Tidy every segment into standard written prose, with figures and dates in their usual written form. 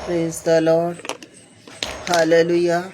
Praise the Lord. Hallelujah.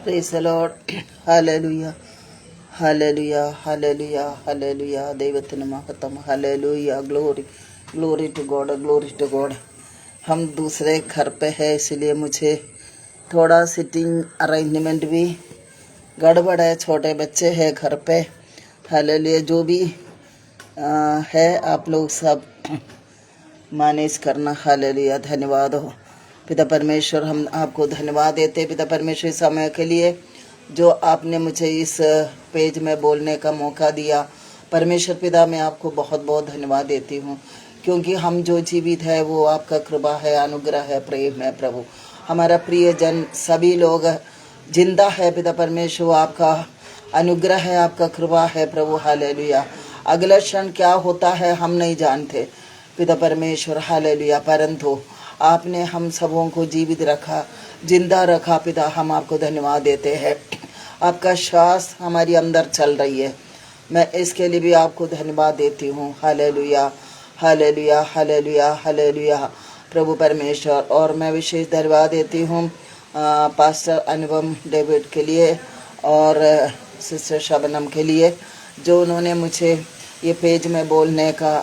Praise the Lord. Hallelujah. Hallelujah. Hallelujah. Hallelujah. ദൈവത്തിന് മഹത്വം. Hallelujah. Glory. Glory to God. Glory to God. हम दूसरे घर पे है, इसलिए मुझे थोड़ा सिटिंग अरेंजमेंट भी गड़बड़ है। छोटे बच्चे हैं घर पे। हालेलुया। जो भी है आप लोग सब मैनेज करना। हालेलुया। धन्यवाद हो पिता परमेश्वर। हम आपको धन्यवाद देते पिता परमेश्वर इस समय के लिए जो आपने मुझे इस पेज में बोलने का मौका दिया। परमेश्वर पिता मैं आपको बहुत बहुत धन्यवाद देती हूँ, क्योंकि हम जो जीवित है वो आपका कृपा है, अनुग्रह है, प्रेम है प्रभु। हमारा प्रिय जन सभी लोग जिंदा है पिता परमेश्वर, आपका अनुग्रह है, आपका कृपा है प्रभु। हालेलुया। अगला क्षण क्या होता है हम नहीं जानते पिता परमेश्वर। हालेलुया। परंतु आपने हम सबों को जीवित रखा, जिंदा रखा पिता। हम आपको धन्यवाद देते हैं। आपका श्वास हमारी अंदर चल रही है, मैं इसके लिए भी आपको धन्यवाद देती हूँ। हालेलुया। हालेलुया। हालेलुया। हालेलुया प्रभु परमेश्वर। और मैं विशेष धन्यवाद देती हूँ पास्टर अनुपम डेविड के लिए और सिस्टर शबनम के लिए, जो उन्होंने मुझे ये पेज में बोलने का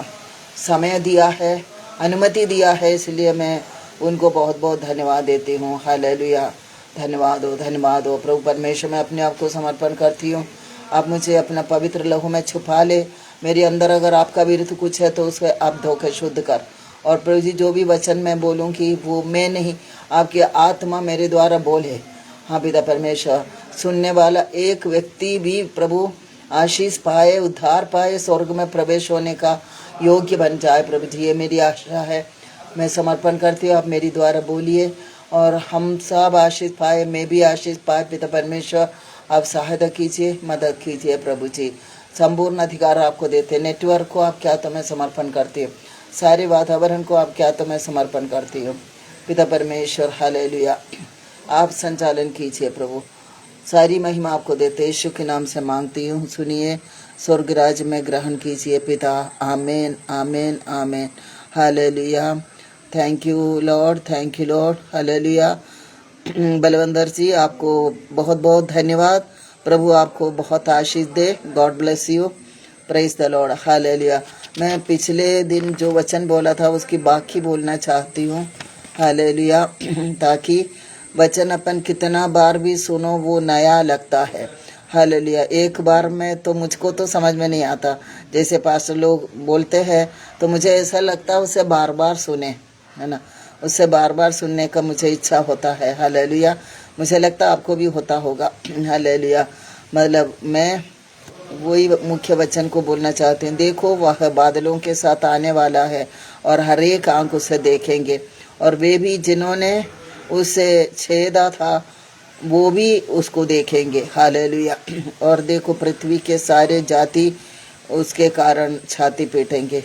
समय दिया है, अनुमति दिया है, इसलिए मैं उनको बहुत बहुत धन्यवाद देती हूँ। हालेलुया। धन्यवाद हो प्रभु परमेश्वर। मैं अपने आप को समर्पण करती हूँ। आप मुझे अपना पवित्र लहू में छुपा ले। मेरे अंदर अगर आपका विरुद्ध कुछ है तो उसे आप धोखे शुद्ध कर। और प्रभु जी जो भी वचन मैं बोलूँगी वो मैं नहीं, आपकी आत्मा मेरे द्वारा बोले। हाँ पिता परमेश्वर, सुनने वाला एक व्यक्ति भी प्रभु आशीष पाए, उद्धार पाए, स्वर्ग में प्रवेश होने का योग्य बन जाए। प्रभु जी ये मेरी आशा है। मैं समर्पण करती हूँ, आप मेरी द्वारा बोलिए और हम सब आशीष पाए, मैं भी आशीष पाए पिता परमेश्वर। आप सहायता कीजिए, मदद कीजिए प्रभु जी। संपूर्ण अधिकार आपको देते। नेटवर्क को आप क्या तो मैं समर्पण करती हूँ, सारे वातावरण को आप क्या तो मैं समर्पण करती हूँ पिता परमेश्वर। हालेलुया। आप संचालन कीजिए प्रभु, सारी महिमा आपको देते। यीशु के नाम से मांगती हूँ, सुनिए, स्वर्ग राज्य में ग्रहण कीजिए पिता। आमीन आमीन आमीन। Hallelujah. Thank you Lord, thank you Lord. Hallelujah. Balwinder ji आपको बहुत बहुत धन्यवाद। प्रभु आपको बहुत आशीष दे। God bless you. Praise the Lord. Hallelujah. मैं पिछले दिन जो वचन बोला था उसकी बाकी बोलना चाहती हूँ। हालेलुया। ताकि वचन अपन कितना बार भी सुनो वो नया लगता है। हालेलुया। एक बार में तो मुझको तो समझ में नहीं आता, जैसे पास्टर लोग बोलते हैं तो मुझे ऐसा लगता है उसे बार बार सुने, है ना, उससे बार बार सुनने का मुझे इच्छा होता है। हालेलुया। मुझे लगता है आपको भी होता होगा। हालेलुया। मतलब मैं वही मुख्य वचन को बोलना चाहते हैं। देखो वह बादलों के साथ आने वाला है और हर एक आंख उसे देखेंगे, और वे भी जिन्होंने उसे छेदा था वो भी उसको देखेंगे। हालेलुया। और देखो पृथ्वी के सारे जाति उसके कारण छाती पीटेंगे।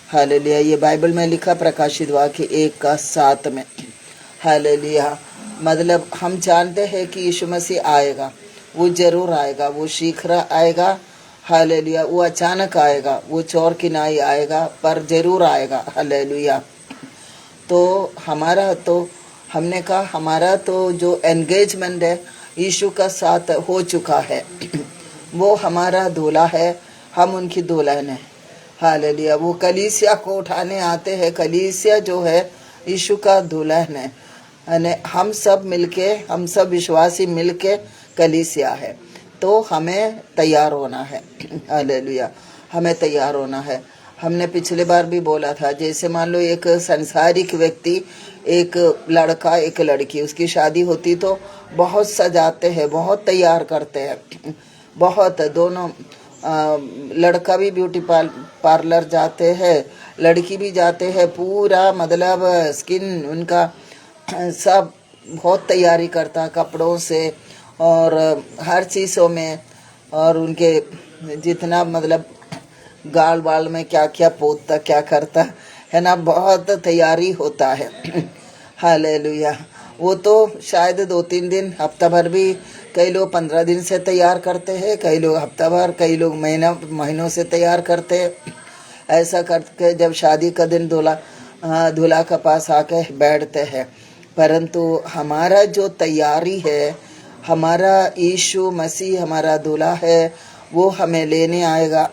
हालेलुया। ये बाइबल में लिखा प्रकाशित वाक्य 1:7 में। हालेलुया। मतलब हम जानते हैं कि यीशु मसीह आएगा, वो जरूर आएगा, वो शीघ्र आएगा। हालेलुया। वो अचानक आएगा, वो चोर की नाई आएगा, पर जरूर आएगा। हालेलुया। तो हमारा तो हमने कहा हमारा तो जो एंगेजमेंट है यीशु का साथ हो चुका है। वो हमारा दूल्हा है, हम उनकी दुल्हन है। हालेलुया। वो कलीसिया को उठाने आते हैं। कलीसिया जो है यीशु का दुल्हन है। हम सब मिलके, हम सब विश्वासी मिलके कलीसिया है, तो हमें तैयार होना है। हालेलुया। हमें तैयार होना है। हमने पिछले बार भी बोला था, जैसे मान लो एक संसारिक व्यक्ति, एक लड़का एक लड़की, उसकी शादी होती तो बहुत सजाते हैं, बहुत तैयार करते हैं, बहुत दोनों लड़का भी ब्यूटी पार्लर जाते हैं, लड़की भी जाते हैं, पूरा मतलब स्किन उनका सब बहुत तैयारी करता, कपड़ों से और हर चीज़ों में, और उनके जितना मतलब गाल वाल में क्या क्या पोतता क्या करता है ना, बहुत तैयारी होता है। हालेलुया। वो तो शायद 2-3 दिन, हफ्ता भर भी, कई लोग 15 दिन से तैयार करते हैं, कई लोग हफ्ता भर, कई लोग महीनों से तैयार करते हैं। ऐसा करके जब शादी का दिन दूल्हा के पास आके बैठते हैं, परंतु हमारा जो तैयारी है, हमारा यीशु मसीह हमारा दूल्हा है, वो हमें लेने आएगा।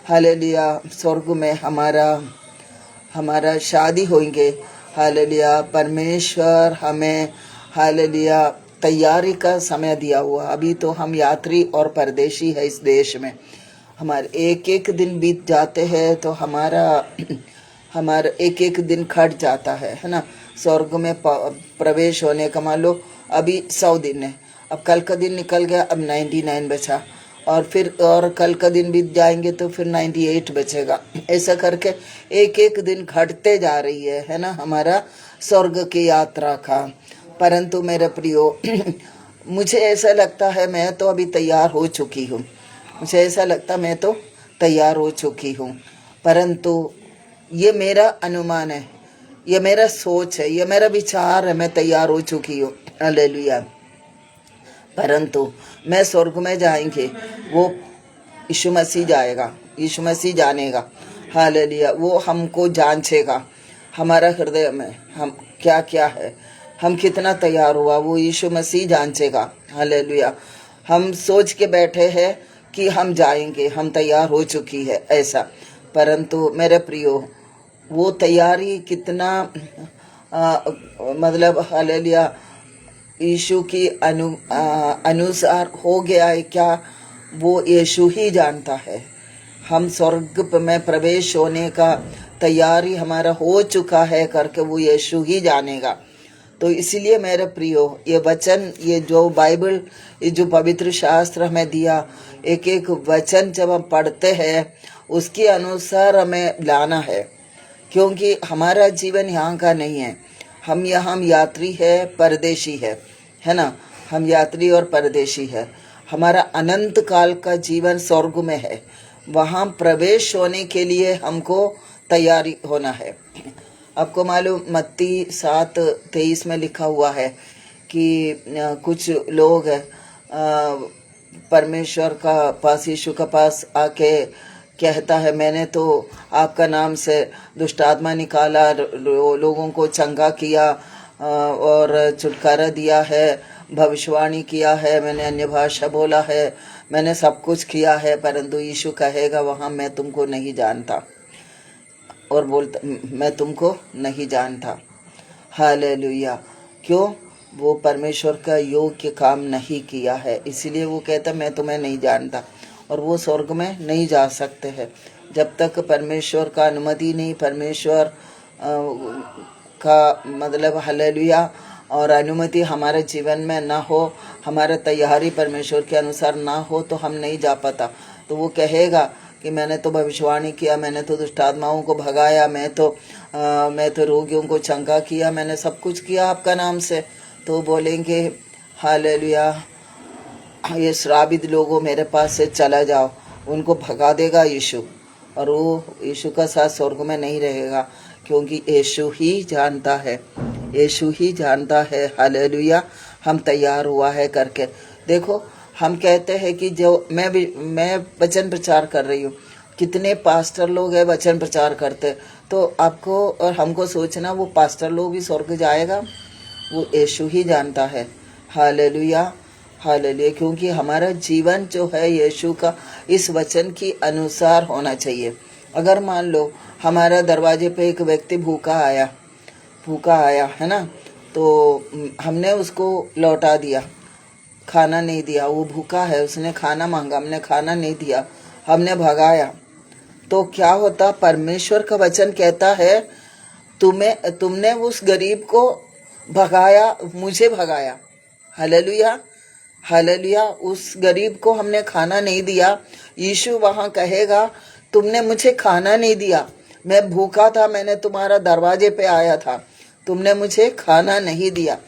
हालेलुया। स्वर्ग में हमारा शादी होंगे। हालेलुया। परमेश्वर हमें हालेलुया तैयारी का समय दिया हुआ। अभी तो हम यात्री और परदेशी है इस देश में। हमारे एक एक दिन बीत जाते हैं तो हमारा एक एक दिन खट जाता है ना। स्वर्ग में प्रवेश होने का मान लो अभी 100 दिन है, अब कल का दिन निकल गया, अब 99 बचा, और फिर और कल का दिन बीत जाएंगे तो फिर 98 बचेगा। ऐसा करके एक एक दिन घटते जा रही है ना हमारा स्वर्ग की यात्रा का। परंतु मेरे प्रियो, मुझे ऐसा लगता है मैं तो अभी तैयार हो चुकी हूँ। मुझे ऐसा लगता मैं तो तैयार हो चुकी हूँ, परंतु ये मेरा अनुमान है, ये मेरा सोच है, ये मेरा विचार है, मैं तैयार हो चुकी हूँ। हालेलुया। परंतु मैं स्वर्ग में जाएंगे, वो यीशु मसीह जाएगा, यीशु मसीह जानेगा। हालेलुया। वो हमको जांचेगा, हमारा हृदय में हम क्या क्या है, हम कितना तैयार हुआ, वो यीशु मसीह जांचेगा। हालेलुया। हम सोच के बैठे हैं कि हम जाएंगे, हम तैयार हो चुकी है ऐसा, परंतु मेरे प्रियो, वो तैयारी कितना मतलब हालेलुया यीशु की अनुसार हो गया है क्या, वो यीशु ही जानता है। हम स्वर्ग में प्रवेश होने का तैयारी हमारा हो चुका है करके वो यीशु ही जानेगा। तो इसलिए मेरे प्रियो, ये वचन, ये जो बाइबल, ये जो पवित्र शास्त्र हमें दिया, एक एक वचन जब हम पढ़ते हैं उसके अनुसार हमें लाना है, क्योंकि हमारा जीवन यहाँ का नहीं है। हम यात्री है, परदेशी है ना। हम यात्री और परदेशी है। हमारा अनंत काल का जीवन स्वर्ग में है। वहाँ प्रवेश होने के लिए हमको तैयारी होना है। आपको मालूम मत्ती 7:23 में लिखा हुआ है कि कुछ लोग परमेश्वर का पास, यीशु का पास आके कहता है, मैंने तो आपका नाम से दुष्ट आत्मा निकाला, लोगों को चंगा किया और छुटकारा दिया है, भविष्यवाणी किया है, मैंने अन्य भाषा बोला है, मैंने सब कुछ किया है, परंतु यीशु कहेगा वहाँ, मैं तुमको नहीं जानता, और बोलता, मैं तुमको नहीं जानता। हालेलुया। क्यों? वो परमेश्वर का योग्य काम नहीं किया है, इसलिए वो कहता मैं तुम्हें नहीं जानता। और वो स्वर्ग में नहीं जा सकते हैं जब तक परमेश्वर का अनुमति नहीं, परमेश्वर का मतलब हालेलुया और अनुमति हमारे जीवन में ना हो, हमारा तैयारी परमेश्वर के अनुसार ना हो, तो हम नहीं जा पाता। तो वो कहेगा कि मैंने तो भविष्यवाणी किया, मैंने तो दुष्ट आत्माओं को भगाया, मैं तो रोगियों को चंगा किया, मैंने सब कुछ किया आपका नाम से। तो बोलेंगे हालेलुया, ये श्रापित लोगों मेरे पास से चला जाओ, उनको भगा देगा यीशु, और वो यीशु का साथ स्वर्ग में नहीं रहेगा, क्योंकि यीशु ही जानता है, यीशु ही जानता है हालेलुया हम तैयार हुआ है करके। देखो, हम कहते हैं कि जो मैं वचन प्रचार कर रही हूँ, कितने पास्टर लोग हैं वचन प्रचार करते, तो आपको और हमको सोचना वो पास्टर लोग भी स्वर्ग जाएगा, वो यीशु ही जानता है। Hallelujah hallelujah. क्योंकि हमारा जीवन जो है यीशु का इस वचन की अनुसार होना चाहिए। अगर मान लो हमारा दरवाजे पे एक व्यक्ति भूखा आया है ना, तो हमने उसको लौटा दिया, खाना नहीं दिया, वो भूखा है, उसने खाना मांगा, हमने खाना नहीं दिया, हमने भगाया, तो क्या होता, परमेश्वर का वचन कहता है तुमने उस गरीब को भगाया, मुझे भगाया। Hallelujah, hallelujah. उस गरीब को हमने खाना नहीं दिया। यीशु वहाँ कहेगा तुमने मुझे खाना नहीं दिया, मैं भूखा था, मैंने तुम्हारा दरवाजे पे आया था, तुमने मुझे खाना नहीं दिया।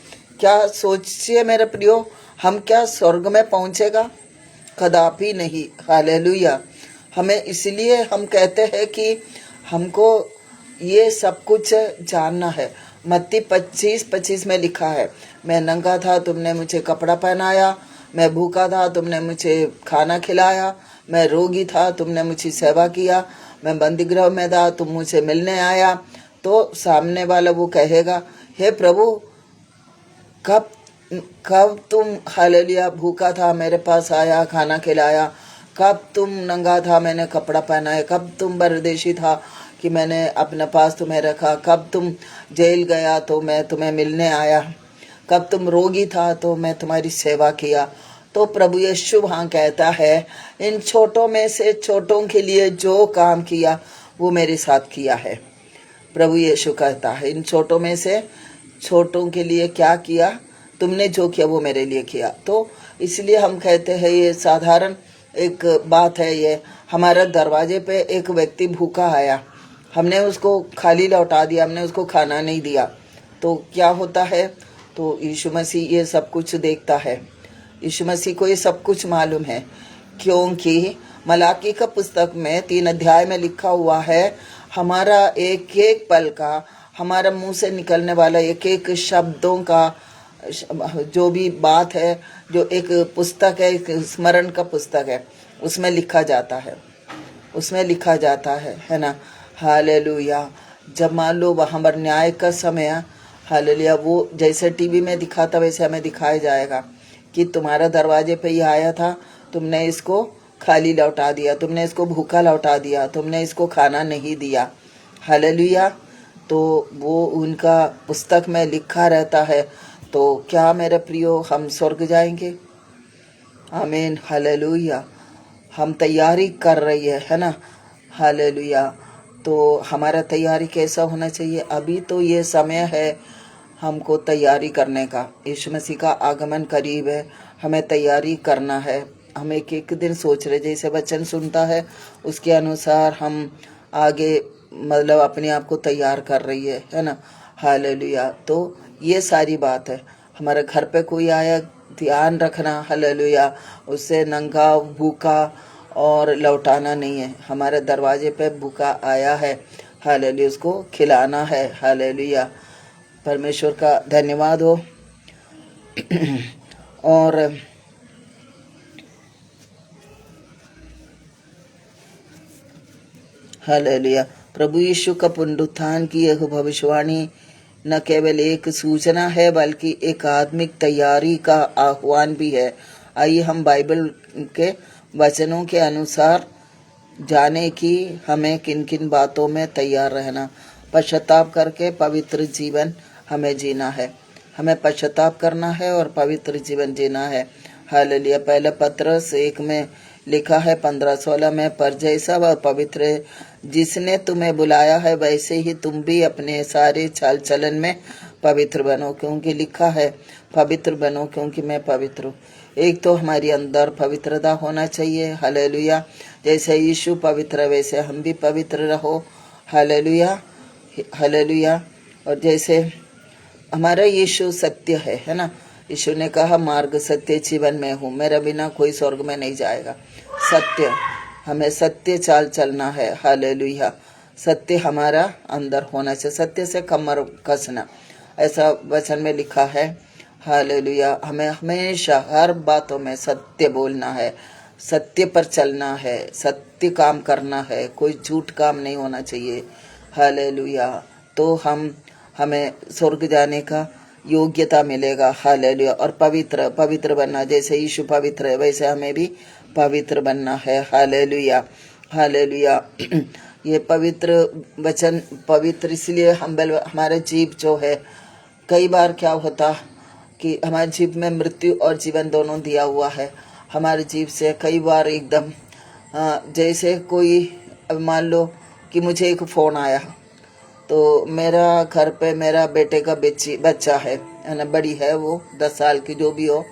क्या सोचिए मेरे प्रियो, हम क्या स्वर्ग में पहुँचेगा? कदापि नहीं। हालेलुया। हमें इसलिए हम कहते हैं कि हमको ये सब कुछ जानना है। मत्ती 25:25 में लिखा है, मैं नंगा था, तुमने मुझे कपड़ा पहनाया, मैं भूखा था, तुमने मुझे खाना खिलाया, मैं रोगी था, तुमने मुझे सेवा किया, मैं बंदीगृह में था, तुम मुझे मिलने आया। तो सामने वाला वो कहेगा, हे प्रभु, कब कब तुम हालेलुया भूखा था, मेरे पास आया, खाना खिलाया? कब तुम नंगा था, मैंने कपड़ा पहनाया? कब तुम परदेशी था कि मैंने अपने पास तुम्हें रखा? कब तुम जेल गया तो मैं तुम्हें मिलने आया? कब तुम रोगी था तो मैं तुम्हारी सेवा किया? तो प्रभु यीशु वहाँ कहता है, इन छोटों में से छोटों के लिए जो काम किया वो मेरे साथ किया है। प्रभु यीशु कहता है, इन छोटों में से छोटों के लिए क्या किया? तुमने जो किया वो मेरे लिए किया। तो इसलिए हम कहते हैं, ये साधारण एक बात है। ये हमारे दरवाजे पे एक व्यक्ति भूखा आया, हमने उसको खाली लौटा दिया, हमने उसको खाना नहीं दिया, तो क्या होता है? तो यीशु मसीह ये सब कुछ देखता है। यीशु मसीह को ये सब कुछ मालूम है, क्योंकि मलाकी का पुस्तक में 3 अध्याय में लिखा हुआ है, हमारा एक एक पल का, हमारा मुंह से निकलने वाला एक एक शब्दों का, जो भी बात है, जो एक पुस्तक है, एक स्मरण का पुस्तक है, उसमें लिखा जाता है, उसमें लिखा जाता है ना। हालेलुया। जब मान लो वहाँ पर न्याय का समय, हालेलुया, वो जैसे टीवी में दिखाता वैसे हमें दिखाया जाएगा कि तुम्हारा दरवाजे पे ही आया था, तुमने इसको खाली लौटा दिया, तुमने इसको भूखा लौटा दिया, तुमने इसको खाना नहीं दिया। हालेलुया। तो वो उनका पुस्तक में लिखा रहता है। तो क्या मेरे प्रियो, हम स्वर्ग जाएंगे? आमीन। हालेलुया। हम तैयारी कर रही है ना। हालेलुया। तो हमारा तैयारी कैसा होना चाहिए? अभी तो ये समय है हमको तैयारी करने का। यीशु मसीह का आगमन करीब है, हमें तैयारी करना है। हम एक एक दिन सोच रहे, जैसे वचन सुनता है उसके अनुसार हम आगे मतलब अपने आप को तैयार कर रही है ना। हालेलुया। तो ये सारी बात है। हमारे घर पे कोई आया, ध्यान रखना, हालेलुया, उससे नंगा भूखा और लौटाना नहीं है। हमारे दरवाजे पे भूखा आया है, हालेलुया, उसको खिलाना है। हालेलुया। परमेश्वर का धन्यवाद हो। और हालेलुया। प्रभु यीशु का पुनरुत्थान की यह भविष्यवाणी न केवल एक सूचना है बल्कि एक आत्मिक तैयारी का आह्वान भी है। आइए हम बाइबल के वचनों के अनुसार जाने कि हमें किन किन बातों में तैयार रहना। पश्चाताप करके पवित्र जीवन हमें जीना है, हमें पश्चाताप करना है और पवित्र जीवन जीना है। हालेलुया। पहले पत्रस 1 में लिखा है 15-16 में, पर जैसा वह पवित्र है जिसने तुम्हें बुलाया है वैसे ही तुम भी अपने सारे चाल चलन में पवित्र बनो, क्योंकि लिखा है पवित्र बनो क्योंकि मैं पवित्र हूँ। एक तो हमारी अंदर पवित्रता होना चाहिए। हालेलुया। जैसे यीशु पवित्र है वैसे हम भी पवित्र रहो। Hallelujah, hallelujah. और जैसे हमारा यीशु सत्य है ना। यीशु ने कहा, मार्ग सत्य जीवन में हूँ, मेरे बिना कोई स्वर्ग में नहीं जाएगा। सत्य, हमें सत्य चाल चलना है। हालेलुया। सत्य हमारा अंदर होना चाहिए, सत्य से कमर कसना, ऐसा वचन में लिखा है। हालेलुया। हमें हमेशा हर बातों में सत्य बोलना है, सत्य पर चलना है, सत्य काम करना है, कोई झूठ काम नहीं होना चाहिए। हालेलुया। तो हमें स्वर्ग जाने का योग्यता मिलेगा। हालेलुया। और पवित्र बनना, जैसे यीशु पवित्र है वैसे हमें भी पवित्र बनना है। Hallelujah, hallelujah. ये पवित्र वचन पवित्र इसलिए हमारे जीव जो है, कई बार क्या होता कि हमारे जीव में मृत्यु और जीवन दोनों दिया हुआ है। हमारे जीव से कई बार एकदम जैसे कोई अब मान लो कि मुझे एक फ़ोन आया, तो मेरा घर पे मेरा बेटे का बच्चा है ना, बड़ी है वो 10 साल की जो भी हो,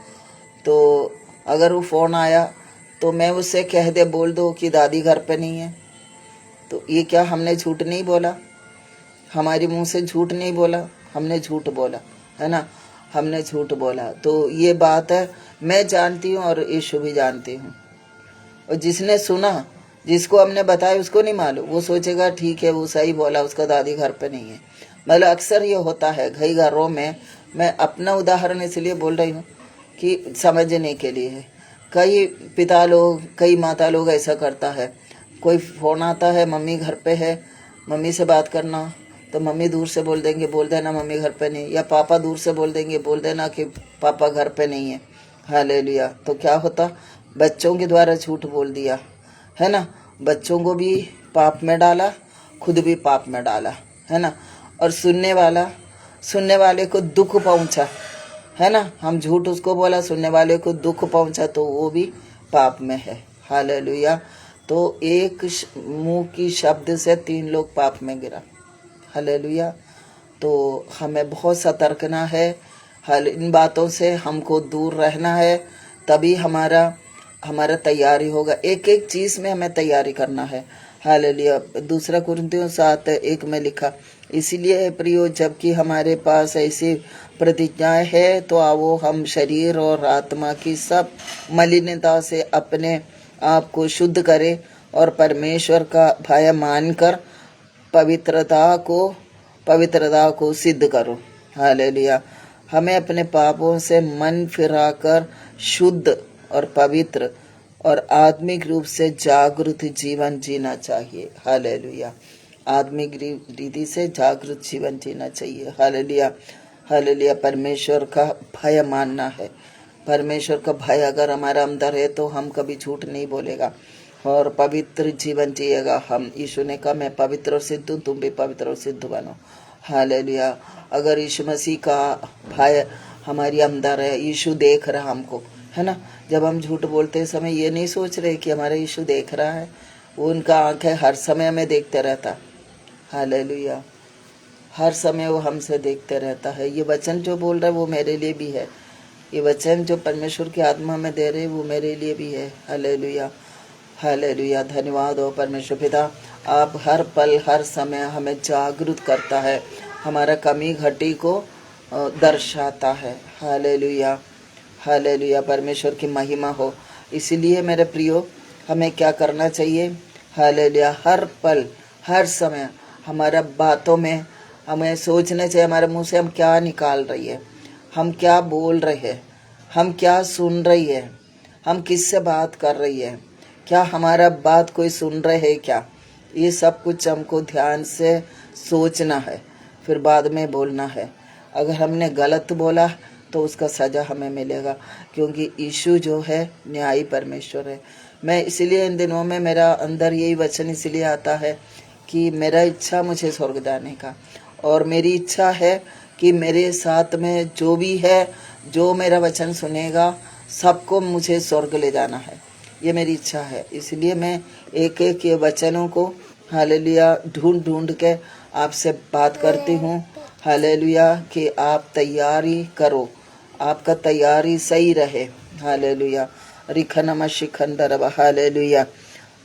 तो अगर वो फ़ोन आया तो मैं उससे कह दे बोल दो कि दादी घर पे नहीं है, तो ये क्या हमने झूठ नहीं बोला? हमारे मुंह से झूठ नहीं बोला, हमने झूठ बोला, है ना, हमने झूठ बोला। तो ये बात है, मैं जानती हूँ और यीशु भी जानती हूँ। और जिसने सुना, जिसको हमने बताया, उसको नहीं मालूम, वो सोचेगा ठीक है वो सही बोला, उसका दादी घर पे नहीं है। मतलब अक्सर ये होता है कई घरों में। मैं अपना उदाहरण इसलिए बोल रही हूँ कि समझने के लिए है। कई पिता लोग, कई माता लोग ऐसा करता है, कोई फ़ोन आता है, मम्मी घर पे है, मम्मी से बात करना, तो मम्मी दूर से बोल देंगे बोल देना मम्मी घर पे नहीं, या पापा दूर से बोल देंगे बोल देना कि पापा घर पे नहीं है। हालेलुया। तो क्या होता, बच्चों के द्वारा झूठ बोल दिया, है ना, बच्चों को भी पाप में डाला, खुद भी पाप में डाला, है ना, और सुनने वाले को दुख पहुंचा, है ना, हम झूठ उसको बोला, सुनने वाले को दुख पहुंचा, तो वो भी पाप में है। हालेलुया। तो एक मुंह की शब्द से 3 लोग पाप में गिरा। हालेलुया। तो हमें बहुत सतर्कना है, इन बातों से हमको दूर रहना है, तभी हमारा तैयारी होगा। एक एक चीज़ में हमें तैयारी करना है। हालेलुया। 2 कुरिन्थियों 7:1 में लिखा, इसीलिए प्रियो, जबकि हमारे पास ऐसी प्रतिज्ञाएं है, तो आओ हम शरीर और आत्मा की सब मलिनता से अपने आप को शुद्ध करें और परमेश्वर का भय मानकर पवित्रता को सिद्ध करो। हालेलुया। हमें अपने पापों से मन फिराकर शुद्ध और पवित्र और आत्मिक रूप से जागृत जीवन जीना चाहिए। हालेलुया। आत्मिक रीति से जागृत जीवन जीना चाहिए। हालेलुया। हालेलुया। परमेश्वर का भय मानना है। परमेश्वर का भय अगर हमारा अंदर है तो हम कभी झूठ नहीं बोलेगा और पवित्र जीवन जिएगा। हम, यीशु ने कहा मैं पवित्र और सिद्ध हूँ, तुम भी पवित्र और सिद्ध बनो। हालेलुया। अगर यीशु मसीह का भय हमारी अंदर है, यीशु देख रहा हमको, है ना, जब हम झूठ बोलते समय ये नहीं सोच रहे कि हमारा यीशु देख रहा है, वो उनका आंखें हर समय हमें देखते रहता। हालेलुया। हर समय वो हमसे देखते रहता है। ये वचन जो बोल रहा है वो मेरे लिए भी है, ये वचन जो परमेश्वर की आत्मा में दे रहे वो मेरे लिए भी है। हालेलुया। हालेलुया। धन्यवाद हो परमेश्वर पिता, आप हर पल हर समय हमें जागरूक करता है, हमारा कमी घटी को दर्शाता है। हालेलुया। हालेलुया। परमेश्वर की महिमा हो। इसीलिए मेरे प्रियो, हमें क्या करना चाहिए? हालेलुया। हर पल हर समय हमारा बातों में हमें सोचना चाहिए, हमारे मुंह से हम क्या निकाल रही है, हम क्या बोल रहे हैं, हम क्या सुन रही है, हम किससे बात कर रही है, क्या हमारा बात कोई सुन रहे है क्या? ये सब कुछ हमको ध्यान से सोचना है, फिर बाद में बोलना है। अगर हमने गलत बोला तो उसका सज़ा हमें मिलेगा, क्योंकि यीशु जो है न्यायी परमेश्वर है। मैं इसलिए इन दिनों में मेरा अंदर यही वचन इसलिए आता है कि मेरा इच्छा मुझे स्वर्ग जाने का, और मेरी इच्छा है कि मेरे साथ में जो भी है, जो मेरा वचन सुनेगा, सबको मुझे स्वर्ग ले जाना है। ये मेरी इच्छा है। इसलिए मैं एक एक ये वचनों को हालेलुया ढूंढ के आपसे बात करती हूँ। हालेलुया कि आप तैयारी करो, आपका तैयारी सही रहे। हालेलुया। रिखनम शिखंदर। हालेलुया।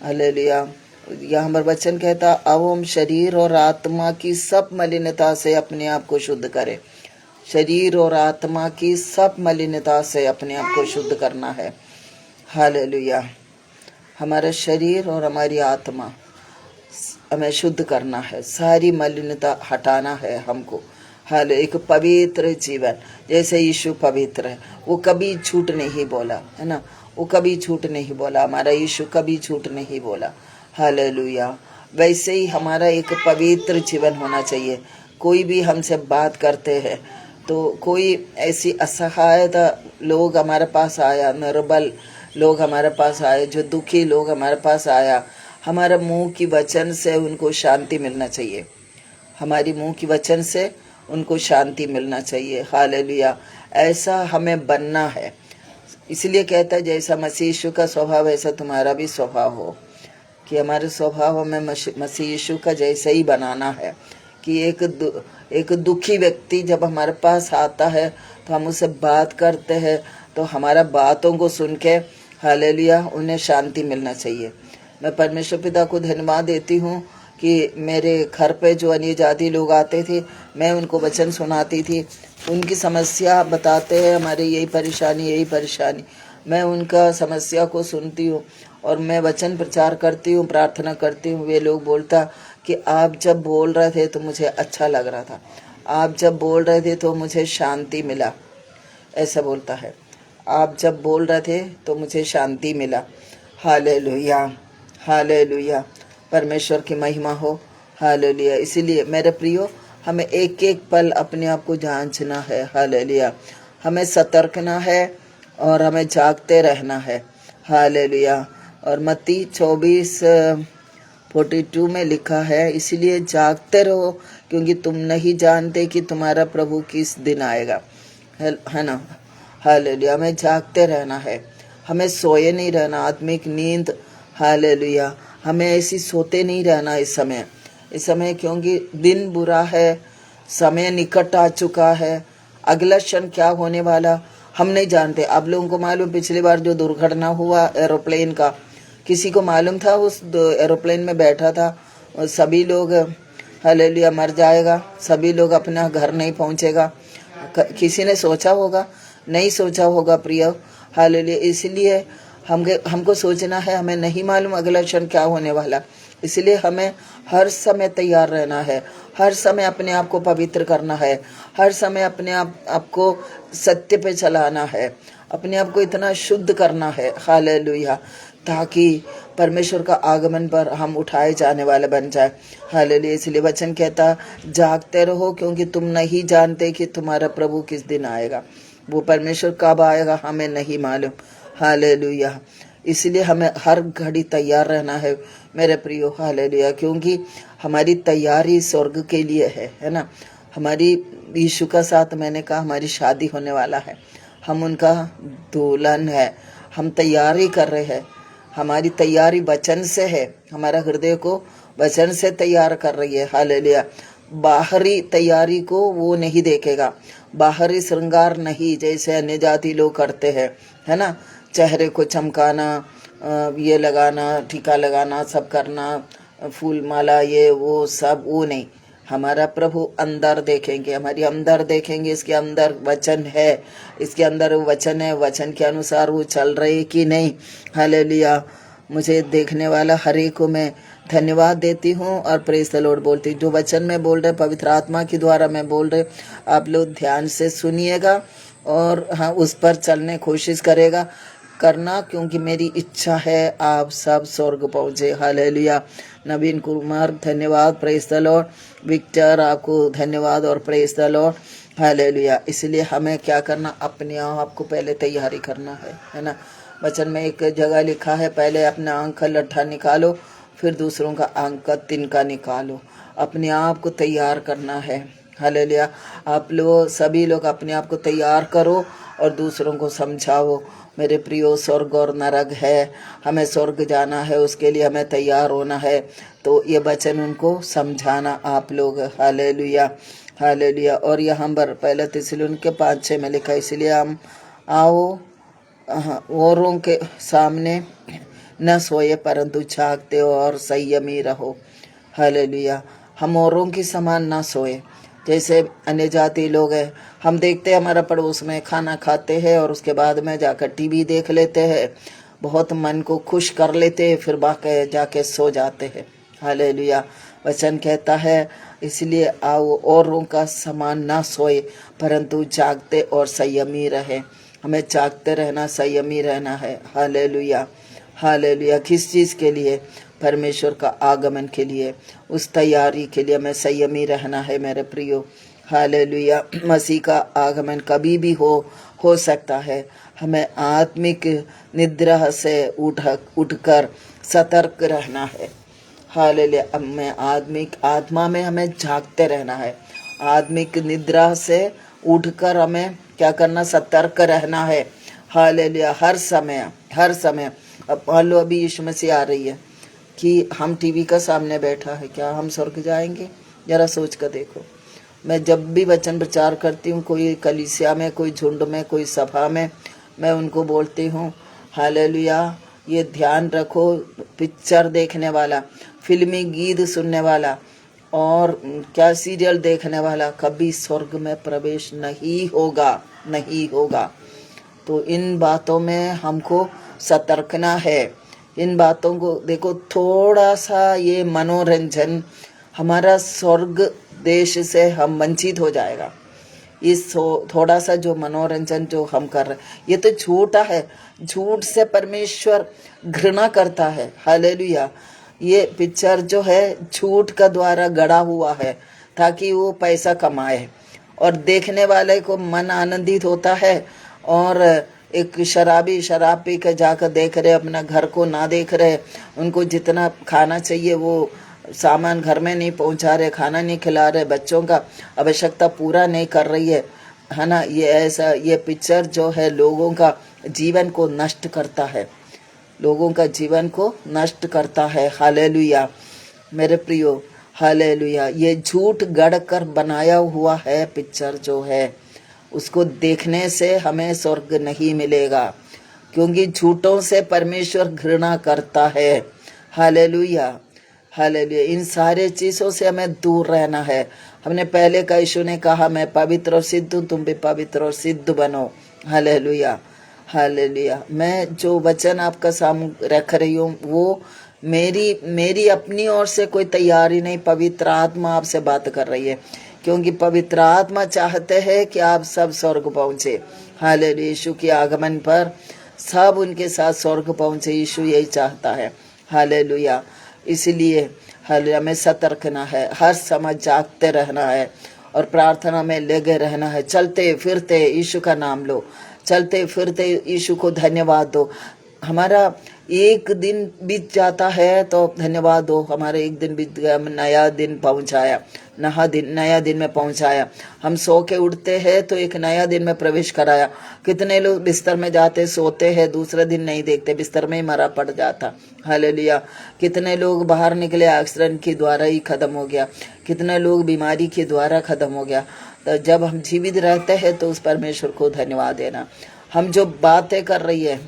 हालेलुया। यहाँ पर वचन कहता, अब हम शरीर और आत्मा की सब मलिनता से अपने आप को शुद्ध करें। शरीर और आत्मा की सब मलिनता से अपने आप को शुद्ध करना है। हालेलुया। हमारा शरीर और हमारी आत्मा हमें शुद्ध करना है, सारी मलिनता हटाना है हमको। हाल एक पवित्र जीवन, जैसे यीशु पवित्र है, वो कभी झूठ नहीं बोला, है ना, वो कभी झूठ नहीं बोला, हमारा यीशु कभी झूठ नहीं बोला। हालेलुया। वैसे ही हमारा एक पवित्र जीवन होना चाहिए। कोई भी हमसे बात करते हैं तो कोई ऐसी असहायता लोग हमारे पास आया, निर्बल लोग हमारे पास आए, जो दुखी लोग हमारे पास आया, हमारा मुंह की वचन से उनको शांति मिलना चाहिए। हमारी मुंह की वचन से उनको शांति मिलना चाहिए। हालेलुया। ऐसा हमें बनना है। इसलिए कहता है जैसा मसीह यीशु का स्वभाव वैसा तुम्हारा भी स्वभाव हो, कि हमारे स्वभाव हमें मसीह यीशु का जैसे ही बनाना है। कि एक दुखी व्यक्ति जब हमारे पास आता है तो हम उससे बात करते हैं तो हमारा बातों को सुन के हालेलुया उन्हें शांति मिलना चाहिए। मैं परमेश्वर पिता को धन्यवाद देती हूँ कि मेरे घर पे जो अन्य जाति लोग आते थे, मैं उनको वचन सुनाती थी, उनकी समस्या बताते हैं, हमारी यही परेशानी, मैं उनका समस्या को सुनती हूँ और मैं वचन प्रचार करती हूँ, प्रार्थना करती हूँ। वे लोग बोलता कि आप जब बोल रहे थे तो मुझे अच्छा लग रहा था, आप जब बोल रहे थे तो मुझे शांति मिला, ऐसा बोलता है। आप जब बोल रहे थे तो मुझे शांति मिला। हालेलुया, हालेलुया, परमेश्वर की महिमा हो। हालेलुया। इसीलिए मेरे प्रियो, हमें एक एक पल अपने आप को जांचना है। हालेलुया। हमें सतर्कना है और हमें जागते रहना है। हालेलुया। और मत्ती 24:42 में लिखा है, इसलिए जागते रहो क्योंकि तुम नहीं जानते कि तुम्हारा प्रभु किस दिन आएगा। है ना। हालेलुया। हमें जागते रहना है, हमें सोए नहीं रहना। आत्मिक नींद, हालेलुया, हमें ऐसी सोते नहीं रहना इस समय, क्योंकि दिन बुरा है, समय निकट आ चुका है। अगला क्षण क्या होने वाला हम नहीं जानते। आप लोगों को मालूम, पिछली बार जो दुर्घटना हुआ एरोप्लेन का, किसी को मालूम था उस एरोप्लेन में बैठा था और सभी लोग हालेलुया मर जाएगा, सभी लोग अपना घर नहीं पहुंचेगा। किसी ने सोचा होगा? नहीं सोचा होगा प्रिय। हालेलुया। इसलिए हमको सोचना है, हमें नहीं मालूम अगला क्षण क्या होने वाला, इसलिए हमें हर समय तैयार रहना है, हर समय अपने आप को पवित्र करना है, हर समय अपने आप को सत्य पे चलाना है, अपने आप को इतना शुद्ध करना है। हालेलुया। ताकि परमेश्वर का आगमन पर हम उठाए जाने वाले बन जाए। हालेलुया। इसलिए वचन कहता, जागते रहो क्योंकि तुम नहीं जानते कि तुम्हारा प्रभु किस दिन आएगा। वो परमेश्वर कब आएगा हमें नहीं मालूम। हालेलुया। इसलिए हमें हर घड़ी तैयार रहना है मेरे प्रियो। हालेलुया। क्योंकि हमारी तैयारी स्वर्ग के लिए है ना। हमारी यीशु का साथ, मैंने कहा, हमारी शादी होने वाला है, हम उनका दुल्हन है, हम तैयारी कर रहे हैं। हमारी तैयारी वचन से है, हमारा हृदय को वचन से तैयार कर रही है। हालेलुया। बाहरी तैयारी को वो नहीं देखेगा, बाहरी श्रृंगार नहीं, जैसे अन्य जाति लोग करते हैं, है ना। चेहरे को चमकाना, ये लगाना, टीका लगाना, सब करना, फूल माला, ये वो सब, वो नहीं। हमारा प्रभु अंदर देखेंगे, हमारी अंदर देखेंगे, इसके अंदर वचन है, इसके अंदर वचन है, वचन के अनुसार वो चल रहे कि नहीं। हालेलुया। मुझे देखने वाला हर एक को मैं धन्यवाद देती हूँ और प्रेज द लॉर्ड बोलती हूँ। जो वचन में बोल रहे, पवित्र आत्मा के द्वारा मैं बोल रहे, आप लोग ध्यान से सुनिएगा और हाँ, उस पर चलने कोशिश करना, क्योंकि मेरी इच्छा है आप सब स्वर्ग पहुँचे। हालेलुया। नवीन कुमार धन्यवाद, प्रेज द लॉर्ड। विक्टर आपको धन्यवाद और प्रेज द लॉर्ड। हालेलुया। इसलिए हमें क्या करना, अपने आप को पहले तैयारी करना है ना। वचन में एक जगह लिखा है, पहले अपना आंख का लट्ठा निकालो, फिर दूसरों का आंख का तिनका निकालो। अपने आप को तैयार करना है। हालेलुया। आप लोग सभी लोग अपने आप को तैयार करो और दूसरों को समझाओ। मेरे प्रियो, स्वर्ग और नरक है, हमें स्वर्ग जाना है, उसके लिए हमें तैयार होना है। तो ये वचन उनको समझाना आप लोग। Hallelujah, hallelujah. और यहाँ पर पहले थिस्सलुनीके 5:6 में लिखा, इसलिए हम आओ औरों के सामने न सोए परंतु जागते और संयमी रहो। हालेलुया। हम औरों के समान ना सोए, जैसे अन्य जाति लोग हैं। हम देखते हैं हमारा पड़ोस में खाना खाते हैं और उसके बाद में जाकर टीवी देख लेते हैं, बहुत मन को खुश कर लेते हैं, फिर बाकी जाके सो जाते हैं। हालेलुया। वचन कहता है, इसलिए आओ औरों का समान ना सोए परंतु जागते और संयमी रहे। हमें जागते रहना, संयमी रहना है। Hallelujah, hallelujah. किस चीज़ के लिए? परमेश्वर का आगमन के लिए, उस तैयारी के लिए हमें संयमी रहना है मेरे प्रियो। हालेलुया। मसीह का आगमन कभी भी हो सकता है। हमें आत्मिक निद्रा से उठकर सतर्क रहना है। हालेलुया। हमें आत्मा में हमें जागते रहना है। आत्मिक निद्रा से उठकर हमें क्या करना? सतर्क रहना है। हालेलुया। हर समय अब मान लो अभी यीशु मसीह आ रही है, कि हम टीवी का सामने बैठा है, क्या हम स्वर्ग जाएंगे? जरा सोच कर देखो। मैं जब भी वचन प्रचार करती हूँ, कोई कलीसिया में, कोई झुंड में, कोई सभा में, मैं उनको बोलती हूँ हालेलुया, ये ध्यान रखो, पिक्चर देखने वाला, फिल्मी गीत सुनने वाला और क्या सीरियल देखने वाला कभी स्वर्ग में प्रवेश नहीं होगा, नहीं होगा। तो इन बातों में हमको सतर्कना है। इन बातों को देखो, थोड़ा सा ये मनोरंजन हमारा स्वर्ग देश से हम वंचित हो जाएगा। इस थोड़ा सा जो मनोरंजन जो हम कर रहे हैं, ये तो झूठा है। झूठ से परमेश्वर घृणा करता है। हालेलुया। ये पिक्चर जो है झूठ का द्वारा गढ़ा हुआ है ताकि वो पैसा कमाए, और देखने वाले को मन आनंदित होता है। और एक शराबी शराब पी के जाकर देख रहे, अपना घर को ना देख रहे, उनको जितना खाना चाहिए वो सामान घर में नहीं पहुंचा रहे, खाना नहीं खिला रहे, बच्चों का आवश्यकता पूरा नहीं कर रही है ना। ये ऐसा, ये पिक्चर जो है लोगों का जीवन को नष्ट करता है, लोगों का जीवन को नष्ट करता है। हालेलुया मेरे प्रियो, हालेलुया। ये झूठ गढ़ कर बनाया हुआ है पिक्चर जो है, उसको देखने से हमें स्वर्ग नहीं मिलेगा, क्योंकि झूठों से परमेश्वर घृणा करता है। Hallelujah, hallelujah. इन सारे चीज़ों से हमें दूर रहना है। हमने पहले का यीशु ने कहा, मैं पवित्र और सिद्ध हूँ, तुम भी पवित्र और सिद्ध बनो। Hallelujah, hallelujah. मैं जो वचन आपका सामने रख रही हूँ वो मेरी अपनी ओर से कोई तैयारी नहीं, पवित्र आत्मा आपसे बात कर रही है, क्योंकि पवित्र आत्मा चाहते हैं कि आप सब स्वर्ग पहुँचे। हालेलुया। यीशु के आगमन पर सब उनके साथ स्वर्ग पहुँचे, यीशु यही चाहता है। हालेलुया। इसलिए हालेलुया में सतर्कना है, हर समय जागते रहना है और प्रार्थना में लगे रहना है। चलते फिरते यीशु का नाम लो, चलते फिरते यीशु को धन्यवाद दो। हमारा एक दिन बीत जाता है तो धन्यवाद दो, हमारा एक दिन बीत गया, नया दिन पहुंचाया, नया दिन में पहुंचाया। हम सो के उठते हैं तो एक नया दिन में प्रवेश कराया। कितने लोग बिस्तर में जाते सोते हैं, दूसरे दिन नहीं देखते, बिस्तर में ही मरा पड़ जाता। हालेलुया। कितने लोग बाहर निकले, एक्सीडेंट के द्वारा ही खत्म हो गया, कितने लोग बीमारी के द्वारा खत्म हो गया। तो जब हम जीवित रहते हैं तो उस परमेश्वर को धन्यवाद देना। हम जो बातें कर रही है,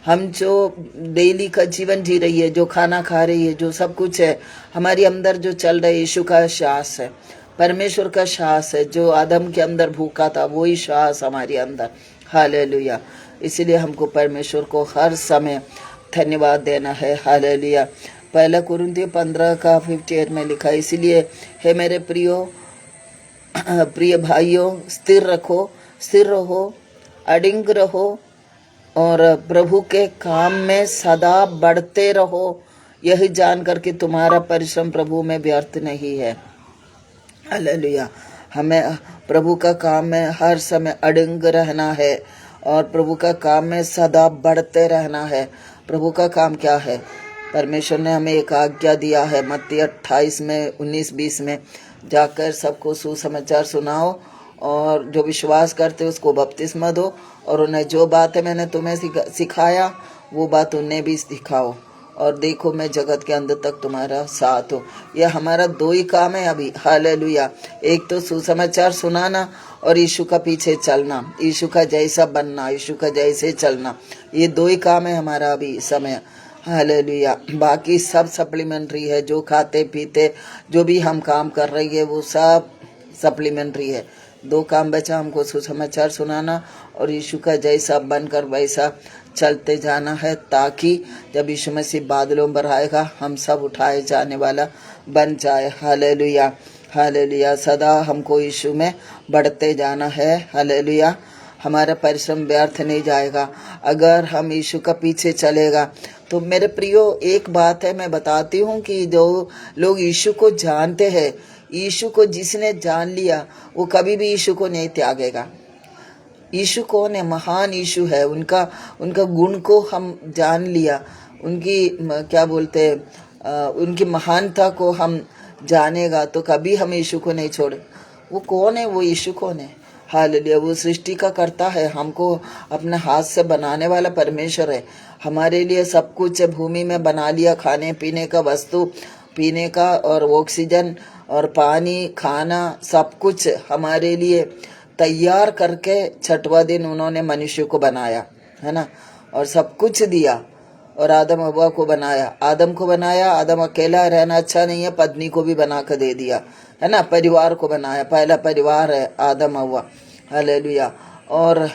हम जो डेली का जीवन जी रही है, जो खाना खा रही है, जो सब कुछ है हमारे अंदर जो चल रहा है, यीशु का श्वास है, परमेश्वर का श्वास है। जो आदम के अंदर भूखा था वही श्वास हमारे अंदर। हालेलुया। इसलिए हमको परमेश्वर को हर समय धन्यवाद देना है। हालेलुया। पहला कुरिन्थियों 15:58 में लिखा है, इसलिए हे मेरे प्रिय भाइयों, स्थिर रहो, अडिग रहो और प्रभु के काम में सदा बढ़ते रहो, यही जानकर कि तुम्हारा परिश्रम प्रभु में व्यर्थ नहीं है। हालेलुया। हमें प्रभु का काम में हर समय अडिग रहना है और प्रभु का काम में सदा बढ़ते रहना है। प्रभु का काम क्या है? परमेश्वर ने हमें एक आज्ञा दिया है, मत्ती 28 में 19-20 में, जाकर सबको सुसमाचार सुनाओ और जो विश्वास करते उसको बपतिस्मा दो और उन्हें जो बातें मैंने तुम्हें सिखाया वो बात उन्हें भी सिखाओ, और देखो मैं जगत के अंत तक तुम्हारा साथ हो। यह हमारा दो ही काम है अभी। हालेलुया। एक तो सुसमाचार सुनाना और यीशु का पीछे चलना, यीशु का जैसा बनना, यीशु का जैसे चलना, ये दो ही काम है हमारा अभी समय। हालेलुया। बाकी सब सप्लीमेंट्री है, जो खाते पीते जो भी हम काम कर रही है वो सब सप्लीमेंट्री है। दो काम बचा हमको, सुसमाचार सुनाना और यीशु का जैसा बनकर वैसा चलते जाना है, ताकि जब यीशु मसीह बादलों पर आएगा हम सब उठाए जाने वाला बन जाए। Hallelujah, hallelujah. सदा हमको यीशु में बढ़ते जाना है। हालेलुया। हमारा परिश्रम व्यर्थ नहीं जाएगा अगर हम यीशु का पीछे चलेगा। तो मेरे प्रियो, एक बात है मैं बताती हूँ कि जो लोग यीशु को जानते हैं, यीशु को जिसने जान लिया वो कभी भी यीशु को नहीं त्यागेगा। यीशु कौन है? महान यीशु है। उनका गुण को हम जान लिया, उनकी क्या बोलते हैं, उनकी महानता को हम जानेगा तो कभी हम यीशु को नहीं छोड़े। वो कौन है? वो यीशु कौन है? हालेलुया। वो सृष्टि का करता है, हमको अपने हाथ से बनाने वाला परमेश्वर है। हमारे लिए सब कुछ भूमि में बना लिया, खाने पीने का वस्तु, पीने का और ऑक्सीजन और पानी, खाना, सब कुछ हमारे लिए तैयार करके छठवां दिन उन्होंने मनुष्य को बनाया, है ना, और सब कुछ दिया। और आदम हवा को बनाया, आदम को बनाया। आदम अकेला रहना अच्छा नहीं है, पत्नी को भी बना कर दे दिया, है ना, परिवार को बनाया। पहला परिवार है आदम हवा, हालेलुया। और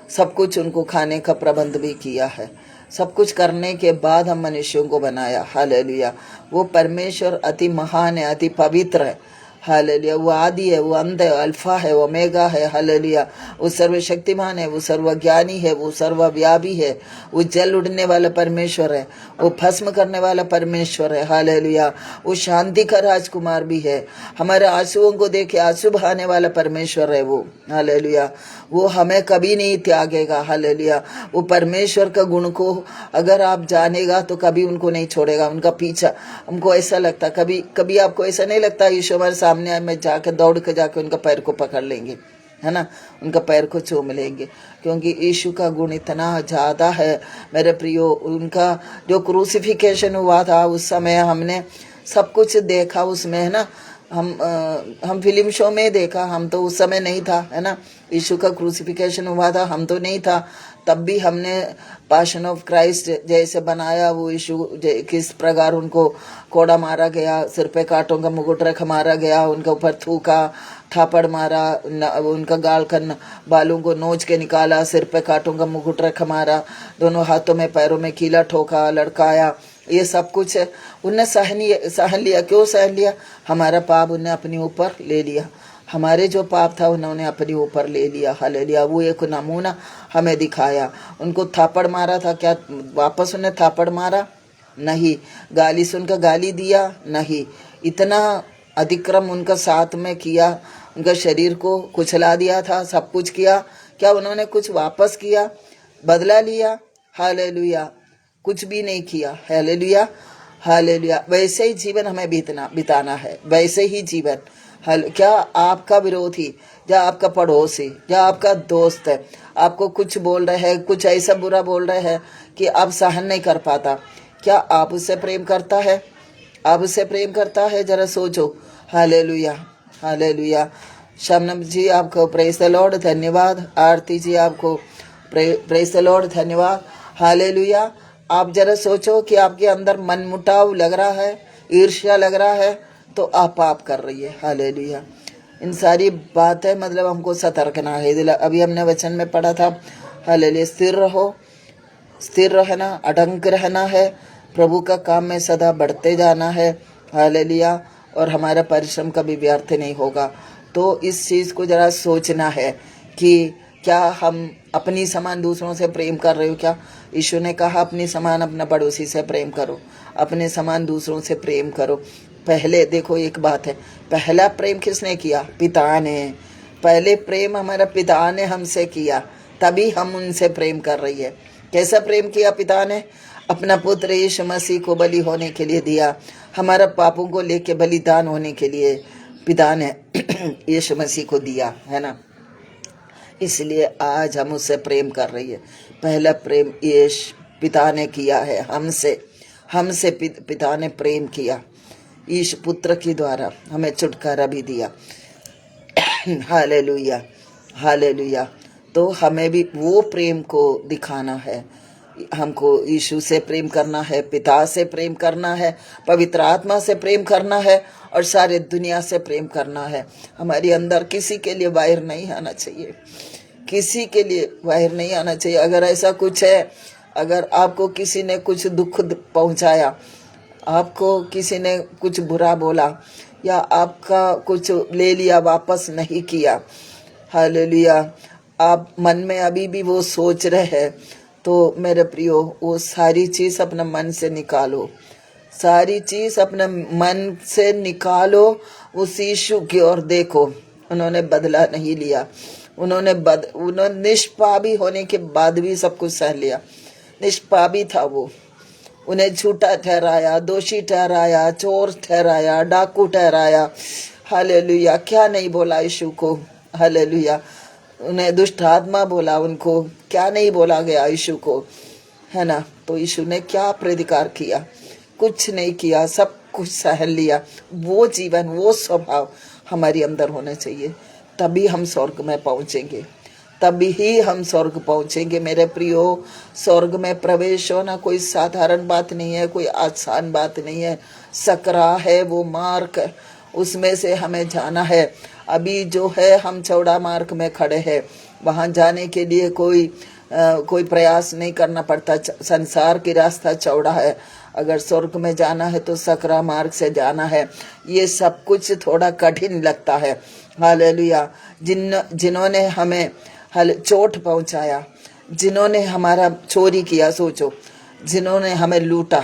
सब कुछ उनको खाने का प्रबंध भी किया है। सब कुछ करने के बाद हम मनुष्यों को बनाया, हालेलुया। वो परमेश्वर अति महान है, अति पवित्र है, हालेलुया। वो आदि है, वो अंत है, अल्फा है, ओमेगा है, हालेलुया। वो सर्वशक्तिमान है, वो सर्वज्ञानी है, वो सर्वव्यापी है, वो जल उड़ने वाला परमेश्वर है, वो भस्म करने वाला परमेश्वर है, हालेलुया। वो शांति का राजकुमार भी है, हमारे आंसुओं को देखे आंसू बहाने वाला परमेश्वर है वो, हालेलुया। वो हमें कभी नहीं त्यागेगा, हालेलुया। वो परमेश्वर का गुण को अगर आप जानेगा तो कभी उनको नहीं छोड़ेगा, उनका पीछा। हमको ऐसा लगता, कभी कभी आपको ऐसा नहीं लगता यीशु हमारे सामने में जाकर दौड़ के जाके उनका पैर को पकड़ लेंगे, है ना, उनका पैर को चूम लेंगे, क्योंकि यीशु का गुण इतना ज़्यादा है मेरे प्रियो। उनका जो क्रूसिफिकेशन हुआ था उस समय हमने सब कुछ देखा उसमें, है ना। हम फिल्म शो में देखा, हम तो उस समय नहीं था, है ना। यीशु का क्रूसिफिकेशन हुआ था, हम तो नहीं था, तब भी हमने पैशन ऑफ क्राइस्ट जैसे बनाया। वो यीशु किस प्रकार उनको कोड़ा मारा गया, सिर पे कांटों का मुकुट रख मारा गया, उनके ऊपर थूका, थापड़ मारा, उनका गाल का बालों को नोच के निकाला, सिर पे कांटों का मुकुट रख मारा, दोनों हाथों में पैरों में कीला ठोका, लड़काया, ये सब कुछ उनने सहन लिया। क्यों सहन लिया? हमारा पाप उनने अपने ऊपर ले लिया, हमारे जो पाप था उन्होंने अपने ऊपर ले लिया, हालेलुया। वो एक नमूना हमें दिखाया। उनको थापड़ मारा था, क्या वापस उन्हें थापड़ मारा? नहीं। गाली सुनकर गाली दिया? नहीं। इतना अतिक्रम उनका साथ में किया, उनका शरीर को कुचला दिया था, सब कुछ किया, क्या उन्होंने कुछ वापस किया, बदला लिया? हालेलुया, कुछ भी नहीं किया, हालेलुया, हालेलुया। वैसे ही जीवन हमें बिताना है, वैसे ही जीवन। क्या आपका विरोधी या आपका पड़ोसी या आपका दोस्त है, आपको कुछ बोल रहे हैं, कुछ ऐसा बुरा बोल रहे हैं कि आप सहन नहीं कर पाता, क्या आप उससे प्रेम करता है? आप उससे प्रेम करता है? जरा सोचो। Hallelujah, hallelujah. शबनम जी आपको प्रेज द लॉर्ड, धन्यवाद। आरती जी आपको प्रेज द लॉर्ड, धन्यवाद, हालेलुया। आप जरा सोचो कि आपके अंदर मनमुटाव लग रहा है, ईर्ष्या लग रहा है, तो आप पाप कर रही है, हालेलुया। इन सारी बातें मतलब हमको सतर्कना है। अभी हमने वचन में पढ़ा था, हालेलुया, स्थिर रहो, स्थिर रहना, अडंक रहना है, प्रभु का काम में सदा बढ़ते जाना है, हालेलुया। और हमारा परिश्रम कभी व्यर्थ नहीं होगा। तो इस चीज़ को जरा सोचना है कि क्या हम अपनी समान दूसरों से प्रेम कर रहे हो? क्या यीशु ने कहा अपनी समान अपना पड़ोसी से प्रेम करो, अपने समान दूसरों से प्रेम करो। पहले देखो एक बात है, पहला प्रेम किसने किया? पिता ने। पहले प्रेम हमारा पिता ने हमसे किया, तभी हम उनसे प्रेम कर रही है। कैसा प्रेम किया पिता ने? अपना पुत्र यीशु मसीह को बलि होने के लिए दिया, हमारा पापों को लेके बलिदान होने के लिए पिता ने यीशु मसीह को दिया, है ना। इसलिए आज हम उससे प्रेम कर रही है। पहला प्रेम यीशु पिता ने किया है हमसे, हमसे पिता ने प्रेम किया, यीशु पुत्र के द्वारा हमें छुटकारा भी दिया, हालेलुया, हालेलुया। तो हमें भी वो प्रेम को दिखाना है। हमको यीशु से प्रेम करना है, पिता से प्रेम करना है, पवित्र आत्मा से प्रेम करना है, और सारे दुनिया से प्रेम करना है। हमारे अंदर किसी के लिए वैर नहीं आना चाहिए, किसी के लिए वैर नहीं आना चाहिए। अगर ऐसा कुछ है, अगर आपको किसी ने कुछ दुख पहुंचाया, आपको किसी ने कुछ बुरा बोला, या आपका कुछ ले लिया वापस नहीं किया, हालेलुया, आप मन में अभी भी वो सोच रहे हैं, तो मेरे प्रियो वो सारी चीज़ अपना मन से निकालो, सारी चीज़ अपने मन से निकालो। उस यीशु की ओर देखो, उन्होंने बदला नहीं लिया, उन्होंने निष्पापी होने के बाद भी सब कुछ सह लिया। निष्पापी था वो, उन्हें झूठा ठहराया, दोषी ठहराया, चोर ठहराया, डाकू ठहराया, हालेलुया। क्या नहीं बोला यीशु को, हालेलुया। उन्हें दुष्ट आत्मा बोला, उनको क्या नहीं बोला गया यीशु को, है ना। तो यीशु ने क्या प्रतिकार किया? कुछ नहीं किया, सब कुछ सहन लिया। वो जीवन, वो स्वभाव हमारे अंदर होना चाहिए, तभी हम स्वर्ग में पहुंचेंगे, तभी ही हम स्वर्ग पहुंचेंगे। मेरे प्रियो, स्वर्ग में प्रवेश होना कोई साधारण बात नहीं है, कोई आसान बात नहीं है। सकरा है वो मार्ग, उसमें से हमें जाना है। अभी जो है हम चौड़ा मार्ग में खड़े हैं, वहां जाने के लिए कोई प्रयास नहीं करना पड़ता। संसार की रास्ता चौड़ा है, अगर स्वर्ग में जाना है तो सकरा मार्ग से जाना है। ये सब कुछ थोड़ा कठिन लगता है। हालेलुया। जिन्होंने हमें चोट पहुंचाया, जिन्होंने हमारा चोरी किया, सोचो, जिन्होंने हमें लूटा,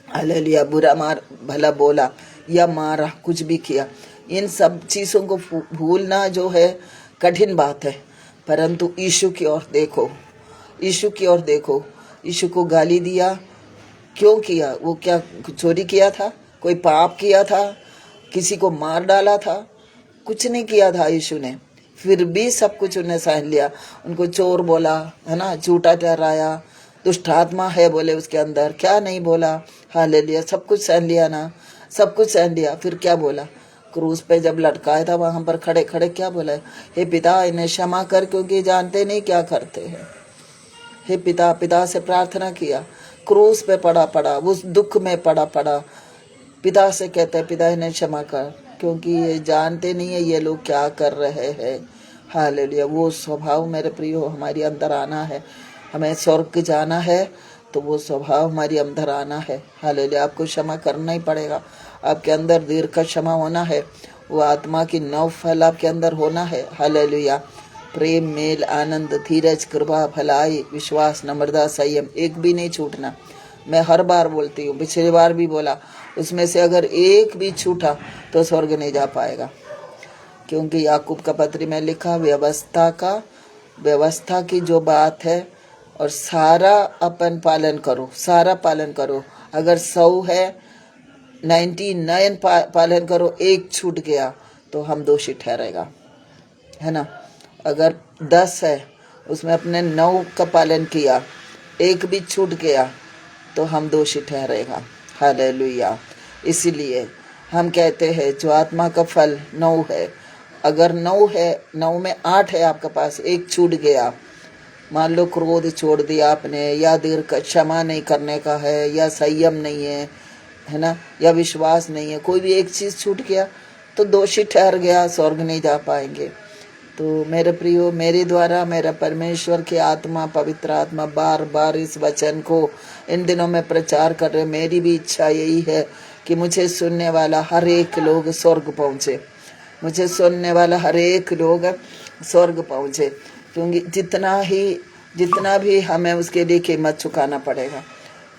हालेलुया, बुरा मार भला बोला या मारा, कुछ भी किया, इन सब चीज़ों को भूलना जो है कठिन बात है। परंतु यीशु की ओर देखो, यीशु की ओर देखो। यीशु को गाली दिया, क्यों किया? वो क्या चोरी किया था? कोई पाप किया था? किसी को मार डाला था? कुछ नहीं किया था यीशु ने, फिर भी सब कुछ उन्हें सहन लिया। उनको चोर बोला, है ना, झूठा ठहराया, दुष्ट आत्मा है बोले उसके अंदर, क्या नहीं बोला? हालेलुया, सब कुछ सहन लिया ना, सब कुछ सहन लिया। फिर क्या बोला? क्रूस पे जब लटकाया था वहां पर खड़े खड़े क्या बोला? हे पिता, इन्हें क्षमा कर, क्योंकि जानते नहीं क्या करते हैं। हे पिता, पिता से प्रार्थना किया, क्रूस पे पड़ा, उस दुख में पड़ा, पिता से कहते हैं, पिता इन्हें क्षमा कर, क्योंकि ये जानते नहीं है ये लोग क्या कर रहे हैं। हालेलुया। वो स्वभाव मेरे प्रियो हमारे अंदर आना है। हमें स्वर्ग जाना है तो वो स्वभाव हमारे अंदर आना है। हालेलुया। आपको क्षमा करना ही पड़ेगा, आपके अंदर दीर्घ का क्षमा होना है, वो आत्मा की 9 फल आपके अंदर होना है। हालेलुया। प्रेम, मेल, आनंद, धीरज, कृपा, भलाई, विश्वास, नम्रता, संयम, एक भी नहीं छूटना। मैं हर बार बोलती हूँ, पिछली बार भी बोला, उसमें से अगर एक भी छूटा तो स्वर्ग नहीं जा पाएगा। क्योंकि याकूब का पत्री में लिखा, व्यवस्था की जो बात है, और सारा अपन पालन करो, सारा पालन करो। अगर 100 है, 99 पालन करो, एक छूट गया तो हम दोषी ठहरेगा, है ना। अगर 10 है, उसमें अपने 9 का पालन किया, एक भी छूट गया तो हम दोषी ठहरेगा। हालेलुया। इसीलिए हम कहते हैं जो आत्मा का फल 9 है, अगर 9 है, 9 में 8 है आपके पास, एक छूट गया, मान लो क्रोध छोड़ दिया आपने, या दीर्घ क्षमा नहीं करने का है, या संयम नहीं है ना, या विश्वास नहीं है, कोई भी एक चीज़ छूट गया तो दोषी ठहर गया, स्वर्ग नहीं जा पाएंगे। तो मेरे प्रियो, मेरे द्वारा मेरा परमेश्वर की आत्मा, पवित्र आत्मा बार बार इस वचन को इन दिनों में प्रचार कर रहे। मेरी भी इच्छा यही है कि मुझे सुनने वाला हर एक लोग स्वर्ग पहुँचे, मुझे सुनने वाला हर एक लोग स्वर्ग पहुँचे। क्योंकि जितना भी हमें उसके लिए कीमत चुकाना पड़ेगा,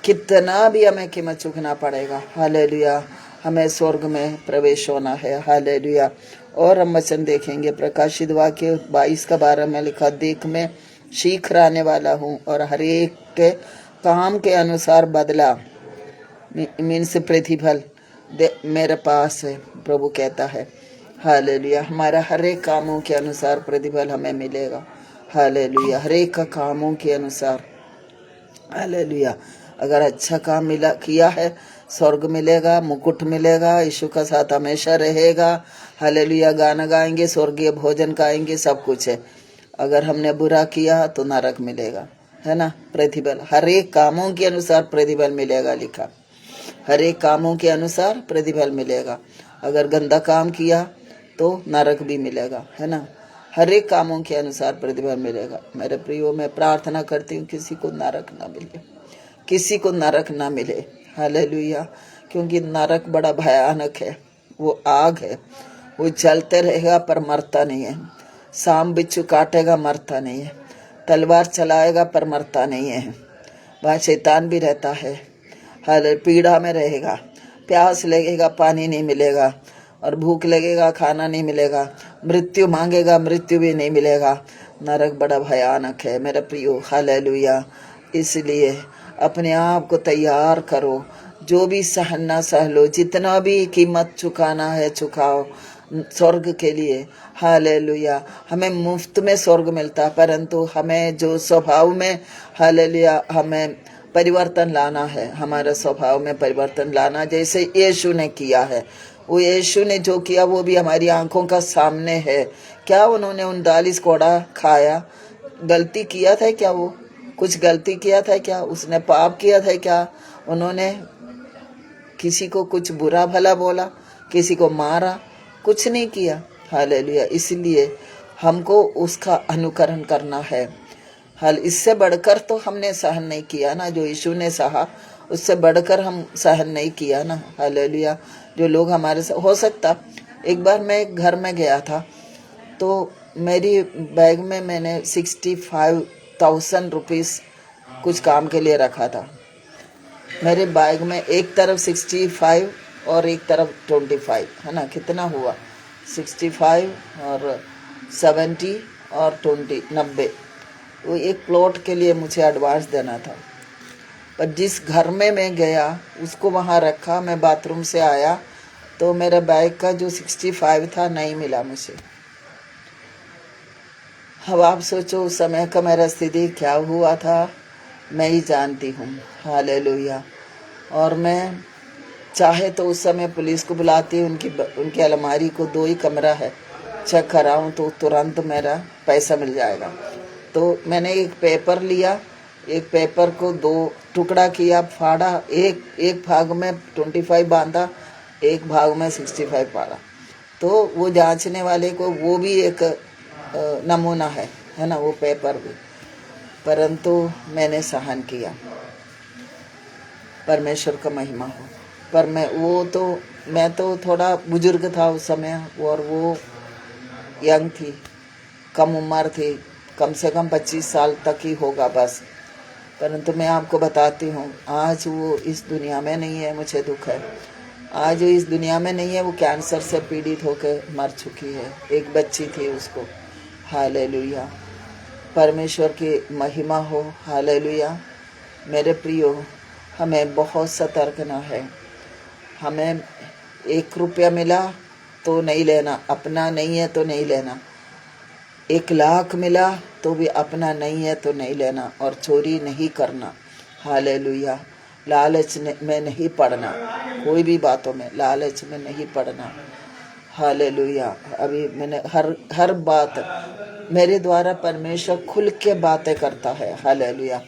कितना भी हमें कीमत चुकाना पड़ेगा, हालेलुया, हमें स्वर्ग में प्रवेश होना है। हालेलुया। और हम वचन देखेंगे, प्रकाशित वाक्य 22:12 में लिखा, देख मैं शीघ्र आने वाला हूँ और हर एक के काम के अनुसार बदला, मीन्स प्रतिफल मेरे पास है, प्रभु कहता है। हालेलुया। हमारा हर एक कामों के अनुसार प्रतिफल हमें मिलेगा। हालेलुया। हर एक का कामों के अनुसार। हालेलुया। अगर अच्छा काम किया है, स्वर्ग मिलेगा, मुकुट मिलेगा, यीशु का साथ हमेशा रहेगा। हालेलुया। गाना गाएंगे, स्वर्गीय भोजन खाएंगे, सब कुछ है। अगर हमने बुरा किया तो नरक मिलेगा, है ना। प्रतिफल हर एक कामों के अनुसार प्रतिफल मिलेगा, लिखा, हर एक कामों के अनुसार प्रतिफल मिलेगा। अगर गंदा काम किया तो नरक भी मिलेगा, है ना। हर एक कामों के अनुसार प्रतिफल मिलेगा। मेरे प्रियो, मैं प्रार्थना करती हूँ किसी को नरक ना मिले, किसी को नरक ना मिले। हालेलुया। क्योंकि नरक बड़ा भयानक है, वो आग है, वो जलते रहेगा पर मरता नहीं है। सांप बिच्छू काटेगा, मरता नहीं है। तलवार चलाएगा पर मरता नहीं है। वहाँ शैतान भी रहता है। हाले पीड़ा में रहेगा, प्यास लगेगा, पानी नहीं मिलेगा, और भूख लगेगा, खाना नहीं मिलेगा, मृत्यु मांगेगा, मृत्यु भी नहीं मिलेगा। नरक बड़ा भयानक है मेरे प्रियो। हालेलुया। इसलिए अपने आप को तैयार करो, जो भी सहना सह लो, जितना भी कीमत चुकाना है चुकाओ। स्वर्ग के लिए। हालेलुया, हमें मुफ्त में स्वर्ग मिलता, परंतु हमें जो स्वभाव में, हालेलुया, हमें परिवर्तन लाना है, हमारे स्वभाव में परिवर्तन लाना, जैसे यीशु ने किया है। वो यीशु ने जो किया वो भी हमारी आंखों का सामने है। क्या उन्होंने 39 कोड़ा खाया? गलती किया था क्या? वो कुछ गलती किया था क्या? उसने पाप किया था क्या? उन्होंने किसी को कुछ बुरा भला बोला, किसी को मारा? कुछ नहीं किया। हालेलुया, इसलिए हमको उसका अनुकरण करना है। हाल इससे बढ़कर तो हमने सहन नहीं किया ना, जो यीशु ने सहा उससे बढ़कर हम सहन नहीं किया ना। हालेलुया, जो लोग हमारे साथ, हो सकता एक बार मैं एक घर में गया था तो मेरी बैग में मैंने 65,000 रुपीज़ कुछ काम के लिए रखा था। मेरे बैग में एक तरफ 65 और एक तरफ 25, है ना, कितना हुआ? 65 और 70 और 20, 90। वो एक प्लॉट के लिए मुझे एडवांस देना था। पर जिस घर में मैं गया उसको वहाँ रखा, मैं बाथरूम से आया तो मेरे बैग का जो 65 था नहीं मिला मुझे। अब आप सोचो उस समय का मेरा स्थिति क्या हुआ था, मैं ही जानती हूँ। हालेलुया, और मैं चाहे तो उस समय पुलिस को बुलाती, उनकी अलमारी को 2 ही कमरा है, चेक कराऊँ तो तुरंत मेरा पैसा मिल जाएगा। तो मैंने एक पेपर लिया, एक पेपर को 2 टुकड़ा किया, फाड़ा, एक भाग में 25 बांधा, एक भाग में 65 पाड़ा। तो वो जांचने वाले को वो भी एक नमूना है ना, वो पेपर भी। परंतु मैंने सहन किया। परमेश्वर का महिमा हो। पर मैं तो थोड़ा बुजुर्ग था उस समय, और वो यंग थी, कम उम्र थी, कम से कम 25 साल तक ही होगा बस। परंतु मैं आपको बताती हूँ, आज वो इस दुनिया में नहीं है, मुझे दुख है। आज वो इस दुनिया में नहीं है, वो कैंसर से पीड़ित होकर मर चुकी है। एक बच्ची थी उसको। हालेलुया, परमेश्वर की महिमा हो। हालेलुया, मेरे प्रियो, हमें बहुत सतर्कना है। हमें 1 रुपया मिला तो नहीं लेना, अपना नहीं है तो नहीं लेना। 1 लाख मिला तो भी अपना नहीं है तो नहीं लेना, और चोरी नहीं करना। हालेलुया, लालच में नहीं पड़ना, कोई भी बातों में लालच में नहीं पड़ना। हालेलुया, अभी मैंने हर बात मेरे द्वारा परमेश्वर खुल के बातें करता है। हालेलुया,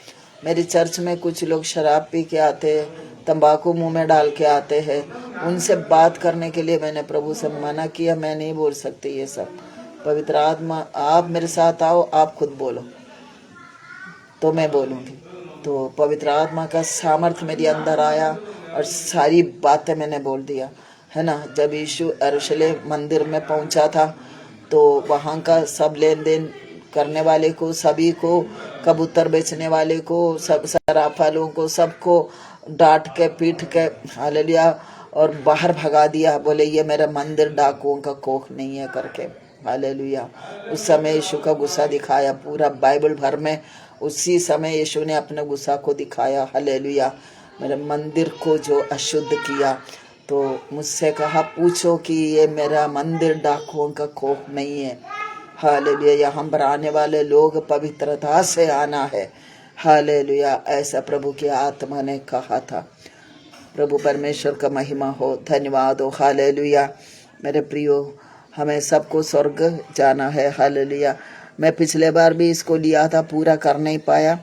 मेरी चर्च में कुछ लोग शराब पी के आते हैं, तंबाकू मुंह में डाल के आते हैं, उनसे बात करने के लिए मैंने प्रभु से मना किया, मैं नहीं बोल सकती ये सब। पवित्र आत्मा, आप मेरे साथ आओ, आप खुद बोलो तो मैं बोलूँगी। तो पवित्र आत्मा का सामर्थ्य मेरे अंदर आया और सारी बातें मैंने बोल दिया, है ना। जब यीशु यरूशलेम मंदिर में पहुंचा था तो वहाँ का सब लेन देन करने वाले को, सभी को, कबूतर बेचने वाले को, सब शराब वालों को, सबको डांट के पीट के, हालेलुया, और बाहर भगा दिया। बोले ये मेरा मंदिर डाकुओं का कोख नहीं है करके। हालेलुया, उस समय यीशु का गुस्सा दिखाया पूरा बाइबल भर में। उसी समय यीशु ने अपने गुस्सा को दिखाया। हालेलुया, मेरे मंदिर को जो अशुद्ध किया, तो मुझसे कहा पूछो कि ये मेरा मंदिर डाकुओं का कोख नहीं है। हालेलुया, यहाँ पर आने वाले लोग पवित्रता से आना है। हालेलुया, ऐसा प्रभु की आत्मा ने कहा था। प्रभु परमेश्वर का महिमा हो, धन्यवाद हो। हालेलुया, मेरे प्रियो, हमें सबको स्वर्ग जाना है। हालेलुया, मैं पिछले बार भी इसको लिया था, पूरा कर नहीं पाया।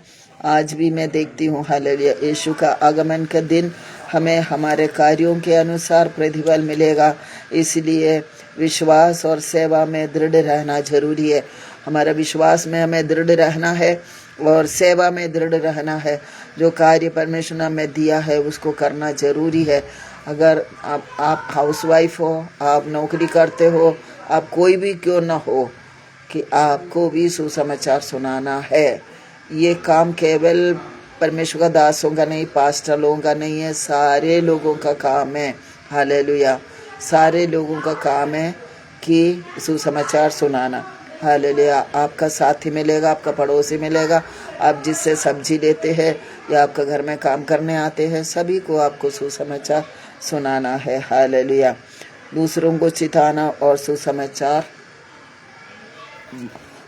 आज भी मैं देखती हूँ, हालेलुया, यीशु का आगमन के दिन हमें हमारे कार्यों के अनुसार प्रतिफल मिलेगा। इसलिए विश्वास और सेवा में दृढ़ रहना जरूरी है। हमारा विश्वास में हमें दृढ़ रहना है और सेवा में दृढ़ रहना है। जो कार्य परमेश्वर ने हमें दिया है उसको करना जरूरी है। अगर आप हाउसवाइफ हो, आप नौकरी करते हो, आप कोई भी क्यों ना हो, कि आपको भी सुसमाचार सुनाना है। ये काम केवल परमेश्वर का दासों का नहीं, पास्टर लोगों का नहीं है, सारे लोगों का काम है। हालेलुया, सारे लोगों का काम है कि सुसमाचार सुनाना। हालेलुया, आपका साथी मिलेगा, आपका पड़ोसी मिलेगा, आप जिससे सब्जी लेते हैं या आपका घर में काम करने आते हैं, सभी को आपको सुसमाचार सुनाना है। हालेलुया, दूसरों को चिताना और सुसमाचार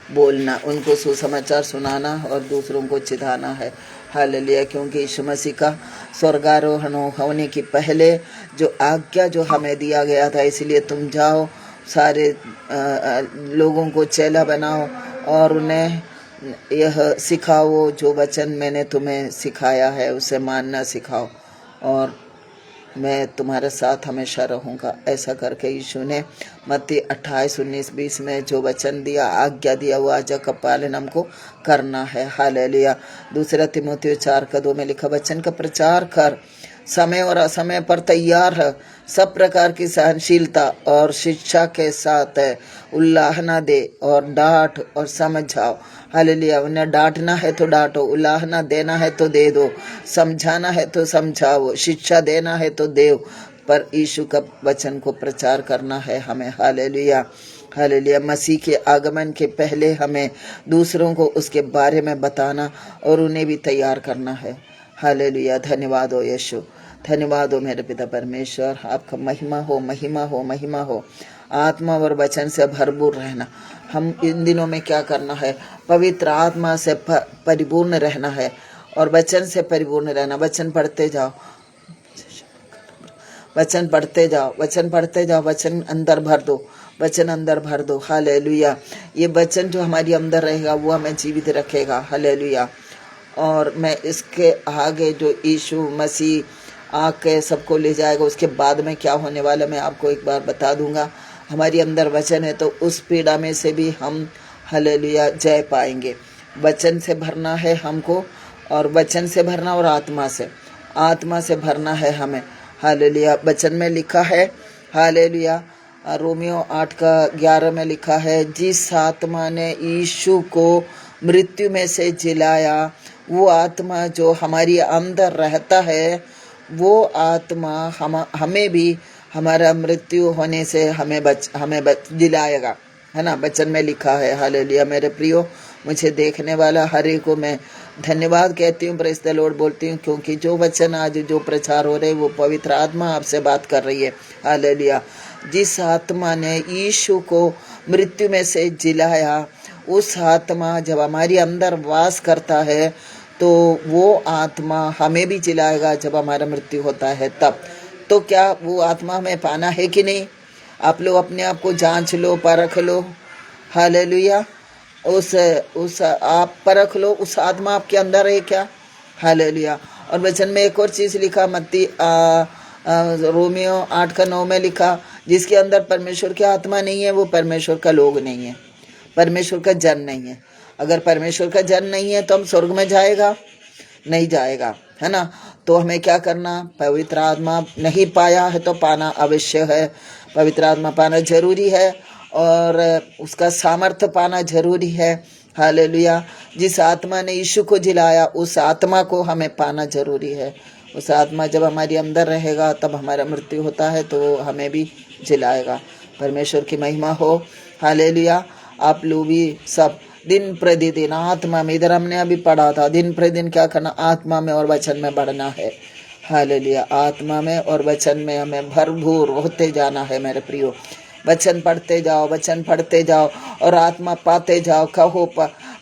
बोलना, उनको सुसमाचार सुनाना और दूसरों को चिताना है। हालेलुया। क्योंकि यीशु मसीह का स्वर्गारोहण होने की पहले जो आज्ञा जो हमें दिया गया था, इसलिए तुम जाओ सारे लोगों को चेला बनाओ और उन्हें यह सिखाओ जो वचन मैंने तुम्हें सिखाया है उसे मानना सिखाओ, और मैं तुम्हारे साथ हमेशा रहूँगा। ऐसा करके यीशु ने मत्ती 28:19-20 में जो वचन दिया, आज्ञा दिया, वो आज्ञा का पालन हमको करना है। हालेलुया। दूसरा तीमुथियुस 4:2 में लिखा, वचन का प्रचार कर, समय और असमय पर तैयार है, सब प्रकार की सहनशीलता और शिक्षा के साथ है, उल्लाहना दे और डांट और समझाओ। हालेलुया। उन्हें डांटना है तो डांटो, उल्लाहना देना है तो दे दो, समझाना है तो समझाओ, शिक्षा देना है तो दो, पर यीशु का वचन को प्रचार करना है हमें। हालेलुया। हालेलुया। मसीह के आगमन के पहले हमें दूसरों को उसके बारे में बताना और उन्हें भी तैयार करना है। हालेलुया। धन्यवाद हो यीशु, धन्यवाद हो मेरे पिता परमेश्वर। आपका महिमा हो, महिमा हो, महिमा हो। आत्मा और वचन से भरपूर रहना। हम इन दिनों में क्या करना है? पवित्र आत्मा से परिपूर्ण रहना है और वचन से परिपूर्ण रहना। वचन पढ़ते जाओ, वचन पढ़ते जाओ, वचन पढ़ते जाओ, वचन अंदर भर दो, वचन अंदर भर दो। हालेलुया। ये वचन जो हमारी अंदर रहेगा वो हमें जीवित रखेगा। हालेलुया। और मैं इसके आगे जो यीशु मसीह आके सबको ले जाएगा, उसके बाद में क्या होने वाला मैं आपको एक बार बता दूंगा। हमारी अंदर वचन है तो उस पीड़ा में से भी हम हालेलुया जय पाएंगे। वचन से भरना है हमको, और वचन से भरना और आत्मा से भरना है हमें। हालेलुया। वचन में लिखा है, हालेलुया, रोमियो 8:11 में लिखा है, जिस आत्मा ने यीशु को मृत्यु में से जिलाया, वो आत्मा जो हमारी अंदर रहता है, वो आत्मा हमें भी हमारा मृत्यु होने से हमें जिलाएगा, है ना। वचन में लिखा है। हालेलुया। मेरे प्रियो, मुझे देखने वाला हर एक को मैं धन्यवाद कहती हूँ, प्रेज़ द लॉर्ड बोलती हूँ, क्योंकि जो वचन आज जो प्रचार हो रहे वो पवित्र आत्मा आपसे बात कर रही है। हालेलुया। जिस आत्मा ने यीशु को मृत्यु में से जिलाया, उस आत्मा जब हमारी अंदर वास करता है तो वो आत्मा हमें भी जिलाएगा जब हमारा मृत्यु होता है तब। तो क्या वो आत्मा हमें पाना है कि नहीं? आप लोग अपने आप को जांच लो, परख लो। हालेलुया। उस आप परख लो, उस आत्मा आपके अंदर है क्या? हालेलुया। और वचन में एक और चीज़ लिखा, मत्ती रोमियो 8:9 में लिखा, जिसके अंदर परमेश्वर की आत्मा नहीं है वो परमेश्वर का लोग नहीं है, परमेश्वर का जन नहीं है। अगर परमेश्वर का जन नहीं है तो हम स्वर्ग में जाएगा? नहीं जाएगा, है ना। तो हमें क्या करना? पवित्र आत्मा नहीं पाया है तो पाना अवश्य है। पवित्र आत्मा पाना जरूरी है और उसका सामर्थ्य पाना जरूरी है। हालेलुया। जिस आत्मा ने यीशु को जिलाया, उस आत्मा को हमें पाना जरूरी है। उस आत्मा जब हमारी अंदर रहेगा तब हमारा मृत्यु होता है तो हमें भी जिलाएगा। परमेश्वर की महिमा हो। हालेलुया। आप लोग भी सब दिन प्रतिदिन आत्मा में, इधर हमने अभी पढ़ा था, दिन प्रतिदिन क्या करना? आत्मा में और वचन में बढ़ना है। हालेलुया। आत्मा में और वचन में हमें भरपूर होते जाना है मेरे प्रियो। वचन पढ़ते जाओ, वचन पढ़ते जाओ और आत्मा पाते जाओ। कहो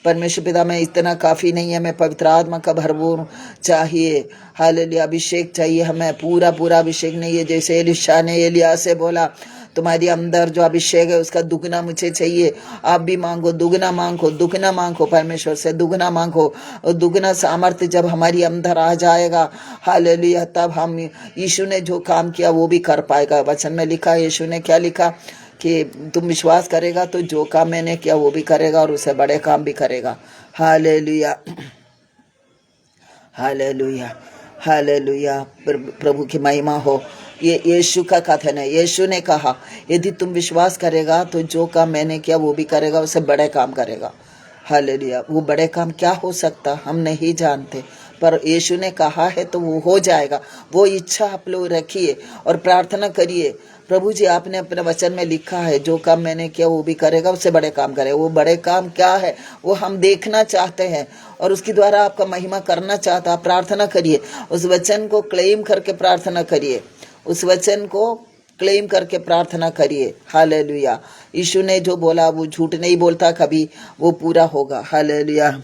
परमेश्वर पिता में इतना काफ़ी नहीं है, हमें पवित्र आत्मा का भरपूर चाहिए। हालेलुया। अभिषेक चाहिए हमें, पूरा अभिषेक नहीं है। जैसे एलीशा ने एलिया से बोला, तुम्हारी अंदर जो अभिषेक है उसका दुगना मुझे चाहिए। आप भी मांगो, दुगना मांगो, दुगना मांगो, परमेश्वर से दुगना मांगो। और दुगना सामर्थ्य जब हमारी अंदर आ जाएगा, हालेलुया, तब हम यीशु ने जो काम किया वो भी कर पाएगा। वचन में लिखा, यीशु ने क्या लिखा कि तुम विश्वास करेगा तो जो काम मैंने किया वो भी करेगा और उससे बड़े काम भी करेगा। हालेलुया। हालेलुया। हालेलुया। प्रभु की महिमा हो। ये यीशु का कथन है। यीशु ने कहा, यदि तुम विश्वास करेगा तो जो काम मैंने किया वो भी करेगा, उससे बड़े काम करेगा। हालेलुया। वो बड़े काम क्या हो सकता हम नहीं जानते, पर यीशु ने कहा है तो वो हो जाएगा। वो इच्छा आप लोग रखिए और प्रार्थना करिए, प्रभु जी आपने अपने वचन में लिखा है जो काम मैंने किया वो भी करेगा, उससे बड़े काम करेगा। वो बड़े काम क्या है वो हम देखना चाहते हैं और उसके द्वारा आपका महिमा करना चाहता। आप प्रार्थना करिए, उस वचन को क्लेम करके प्रार्थना करिए, उस वचन को क्लेम करके प्रार्थना करिए। हालेलुया। यीशु ने जो बोला वो झूठ नहीं बोलता कभी, वो पूरा होगा। Hallelujah,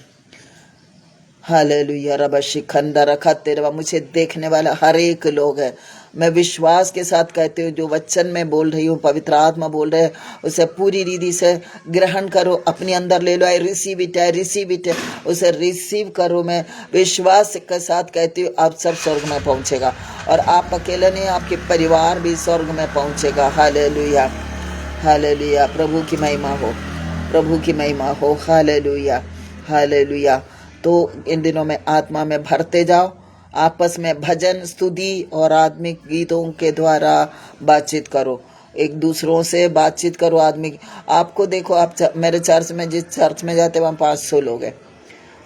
hallelujah. रब शिखंदर रखा तेरे, मुझे देखने वाला हर एक लोग है, मैं विश्वास के साथ कहती हूँ जो वचन में बोल रही हूँ, पवित्र आत्मा बोल रहे हैं, उसे पूरी रीति से ग्रहण करो, अपने अंदर ले लो। I receive it, I receive it, उसे रिसीव करो। मैं विश्वास के साथ कहती हूँ आप सब स्वर्ग में पहुँचेगा, और आप अकेले नहीं, आपके परिवार भी स्वर्ग में पहुँचेगा। Hallelujah, hallelujah. प्रभु की महिमा हो, प्रभु की महिमा हो। Hallelujah, hallelujah. तो इन दिनों में आत्मा में भरते जाओ, आपस में भजन, स्तुति और आत्मिक गीतों के द्वारा बातचीत करो, एक दूसरों से बातचीत करो। आदमी आपको देखो, आप मेरे चर्च में, जिस चर्च में जाते वहाँ 500 लोग हैं।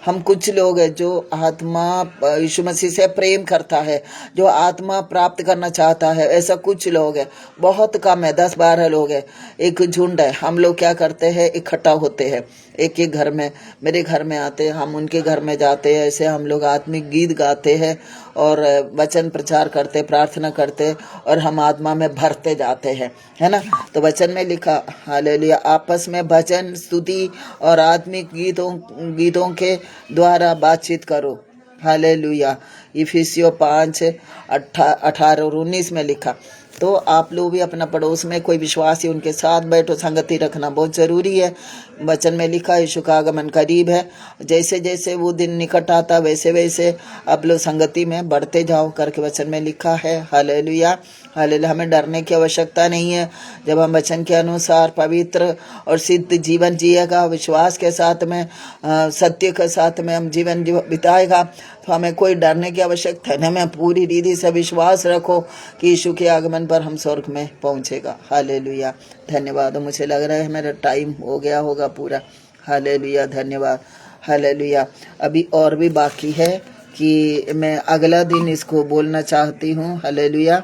हम कुछ लोग हैं जो आत्मा यीशु मसीह से प्रेम करता है, जो आत्मा प्राप्त करना चाहता है, ऐसा कुछ लोग हैं। बहुत कम है, 10-12 लोग हैं, एक झुंड है। हम लोग क्या करते हैं, इकट्ठा होते हैं, एक एक घर में, मेरे घर में आते हैं, हम उनके घर में जाते हैं। ऐसे हम लोग आत्मिक गीत गाते हैं और वचन प्रचार करते, प्रार्थना करते, और हम आत्मा में भरते जाते हैं, है ना। तो वचन में लिखा, हालेलुया, आपस में भजन, स्तुति और आत्मिक गीतों के द्वारा बातचीत करो। हालेलुया। इफिसियों 5:18 और 19 में लिखा। तो आप लोग भी अपना पड़ोस में कोई विश्वासी, उनके साथ बैठो, संगति रखना बहुत जरूरी है। वचन में लिखा यीशु का आगमन करीब है, जैसे जैसे वो दिन निकट आता वैसे वैसे आप लोग संगति में बढ़ते जाओ करके वचन में लिखा है। Hallelujah, hallelujah. हमें डरने की आवश्यकता नहीं है। जब हम वचन के अनुसार पवित्र और सिद्ध जीवन जिएगा, विश्वास के साथ में, सत्य के साथ में हम जीवन बिताएगा, तो हमें कोई डरने की आवश्यकता नहीं। हमें पूरी रीति से विश्वास रखो कि यीशु के आगमन पर हम स्वर्ग में पहुंचेगा। हालेलुया, धन्यवाद। मुझे लग रहा है मेरा टाइम हो गया होगा पूरा। हालेलुया, धन्यवाद। हालेलुया। अभी और भी बाकी है कि मैं अगला दिन इसको बोलना चाहती हूँ। हालेलुया,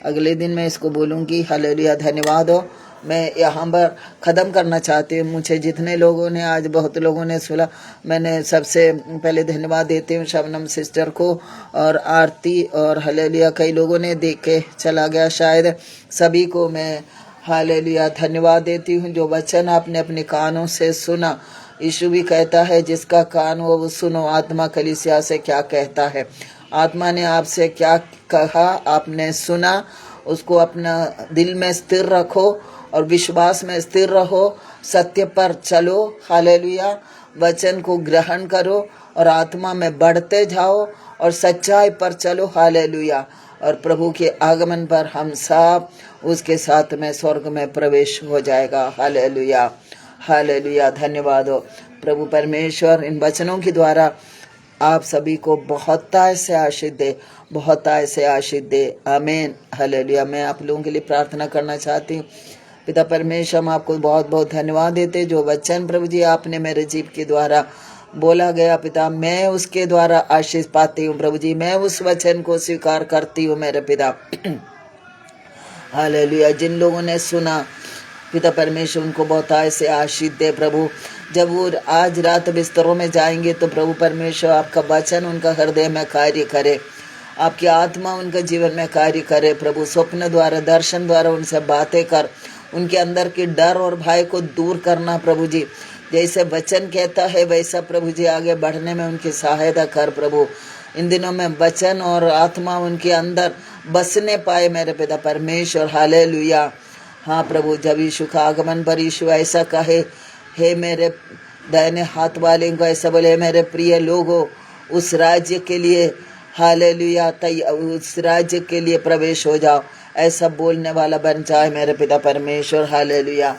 अगले दिन मैं इसको बोलूँगी। हालेलुया, धन्यवाद हो। मैं यहाँ पर ख़त्म करना चाहती हूँ। मुझे जितने लोगों ने, आज बहुत लोगों ने सुना, मैंने सबसे पहले धन्यवाद देती हूँ शबनम सिस्टर को और आरती, और हालेलुया कई लोगों ने देख के चला गया शायद, सभी को मैं हालेलुया धन्यवाद देती हूँ। जो वचन आपने अपने कानों से सुना, यीशु भी कहता है जिसका कान हो वो सुनो, आत्मा कलीसिया से क्या कहता है। आत्मा ने आपसे क्या कहा, आपने सुना, उसको अपना दिल में स्थिर रखो और विश्वास में स्थिर रहो, सत्य पर चलो। हालेलुया, वचन को ग्रहण करो और आत्मा में बढ़ते जाओ और सच्चाई पर चलो। हालेलुया, और प्रभु के आगमन पर हम सब उसके साथ में स्वर्ग में प्रवेश हो जाएगा। हालेलुया, हालेलुया, धन्यवाद हो। प्रभु परमेश्वर इन वचनों के द्वारा आप सभी को बहुत से आशीष दे, बहुत से आशीष दे। आमीन, हालेलुया। मैं आप लोगों के लिए प्रार्थना करना चाहती हूँ। पिता परमेश्वर, हम आपको बहुत बहुत धन्यवाद देते, जो वचन प्रभु जी आपने मेरे जीव के द्वारा बोला गया पिता, मैं उसके द्वारा आशीष पाती हूँ प्रभु जी। मैं उस वचन को स्वीकार करती हूँ मेरे पिता। हालेलुया, जिन लोगों ने सुना पिता परमेश्वर, उनको बहुत से आशीष दे प्रभु। जब वो आज रात बिस्तरों में जाएंगे तो प्रभु परमेश्वर आपका वचन उनका हृदय में कार्य करे, आपकी आत्मा उनके जीवन में कार्य करे प्रभु। स्वप्न द्वारा, दर्शन द्वारा उनसे बातें कर, उनके अंदर की डर और भय को दूर करना प्रभु जी। जैसे वचन कहता है वैसा प्रभु जी आगे बढ़ने में उनकी सहायता कर प्रभु। इन दिनों में वचन और आत्मा उनके अंदर बसने पाए मेरे पिता परमेश्वर। हालेलुया। हाँ प्रभु, जब यीशु का आगमन पर यीशु ऐसा कहे, हे मेरे दाहिने हाथ वाले को ऐसा बोले, मेरे प्रिय लोगों, उस राज्य के लिए हालेलुया उस राज्य के लिए प्रवेश हो जाओ, ऐसा बोलने वाला बन जाए मेरे पिता परमेश्वर। हालेलुया,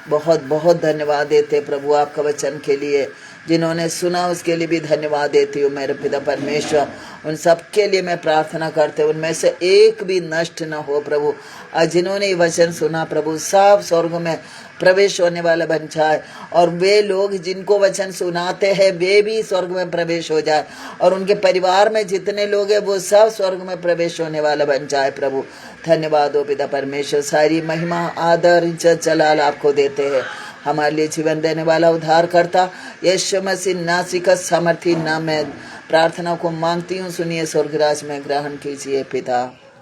बहुत बहुत धन्यवाद देते प्रभु आपका वचन के लिए। जिन्होंने सुना उसके लिए भी धन्यवाद देती हूँ मेरे पिता परमेश्वर। उन सब के लिए मैं प्रार्थना करते, उनमें से एक भी नष्ट न हो प्रभु। आज जिन्होंने ये वचन सुना प्रभु, सब स्वर्ग में प्रवेश होने वाला बन जाए, और वे लोग जिनको वचन सुनाते हैं वे भी स्वर्ग में प्रवेश हो जाए, और उनके परिवार में जितने लोग हैं वो सब स्वर्ग में प्रवेश होने वाला बन जाए प्रभु। धन्यवाद हो पिता परमेश्वर। सारी महिमा, आदर, इज्जत, जलाल आपको देते हैं। हमारे लिए जीवन देने वाला उद्धार करता यीशु मसीह नासिक सामर्थी नाम में प्रार्थना को मांगती हूँ, सुनिए स्वर्गराज में ग्रहण कीजिए पिता।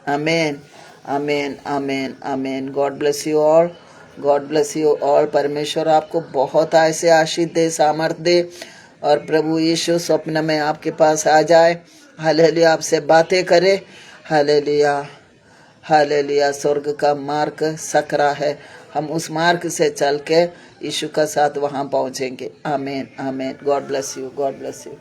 आमीन, amen amen amen. God bless you all, God bless you all. परमेश्वर आपको बहुत ऐसे आशीष दे, सामर्थ दे, और प्रभु यीशु स्वप्न में आपके पास आ जाए। हालेलुया, आपसे बातें करे। Hallelujah hallelujah. स्वर्ग का मार्ग सकरा है, हम उस मार्ग से चल के यीशु का साथ वहाँ पहुँचेंगे। Amen amen. God bless you, God bless you.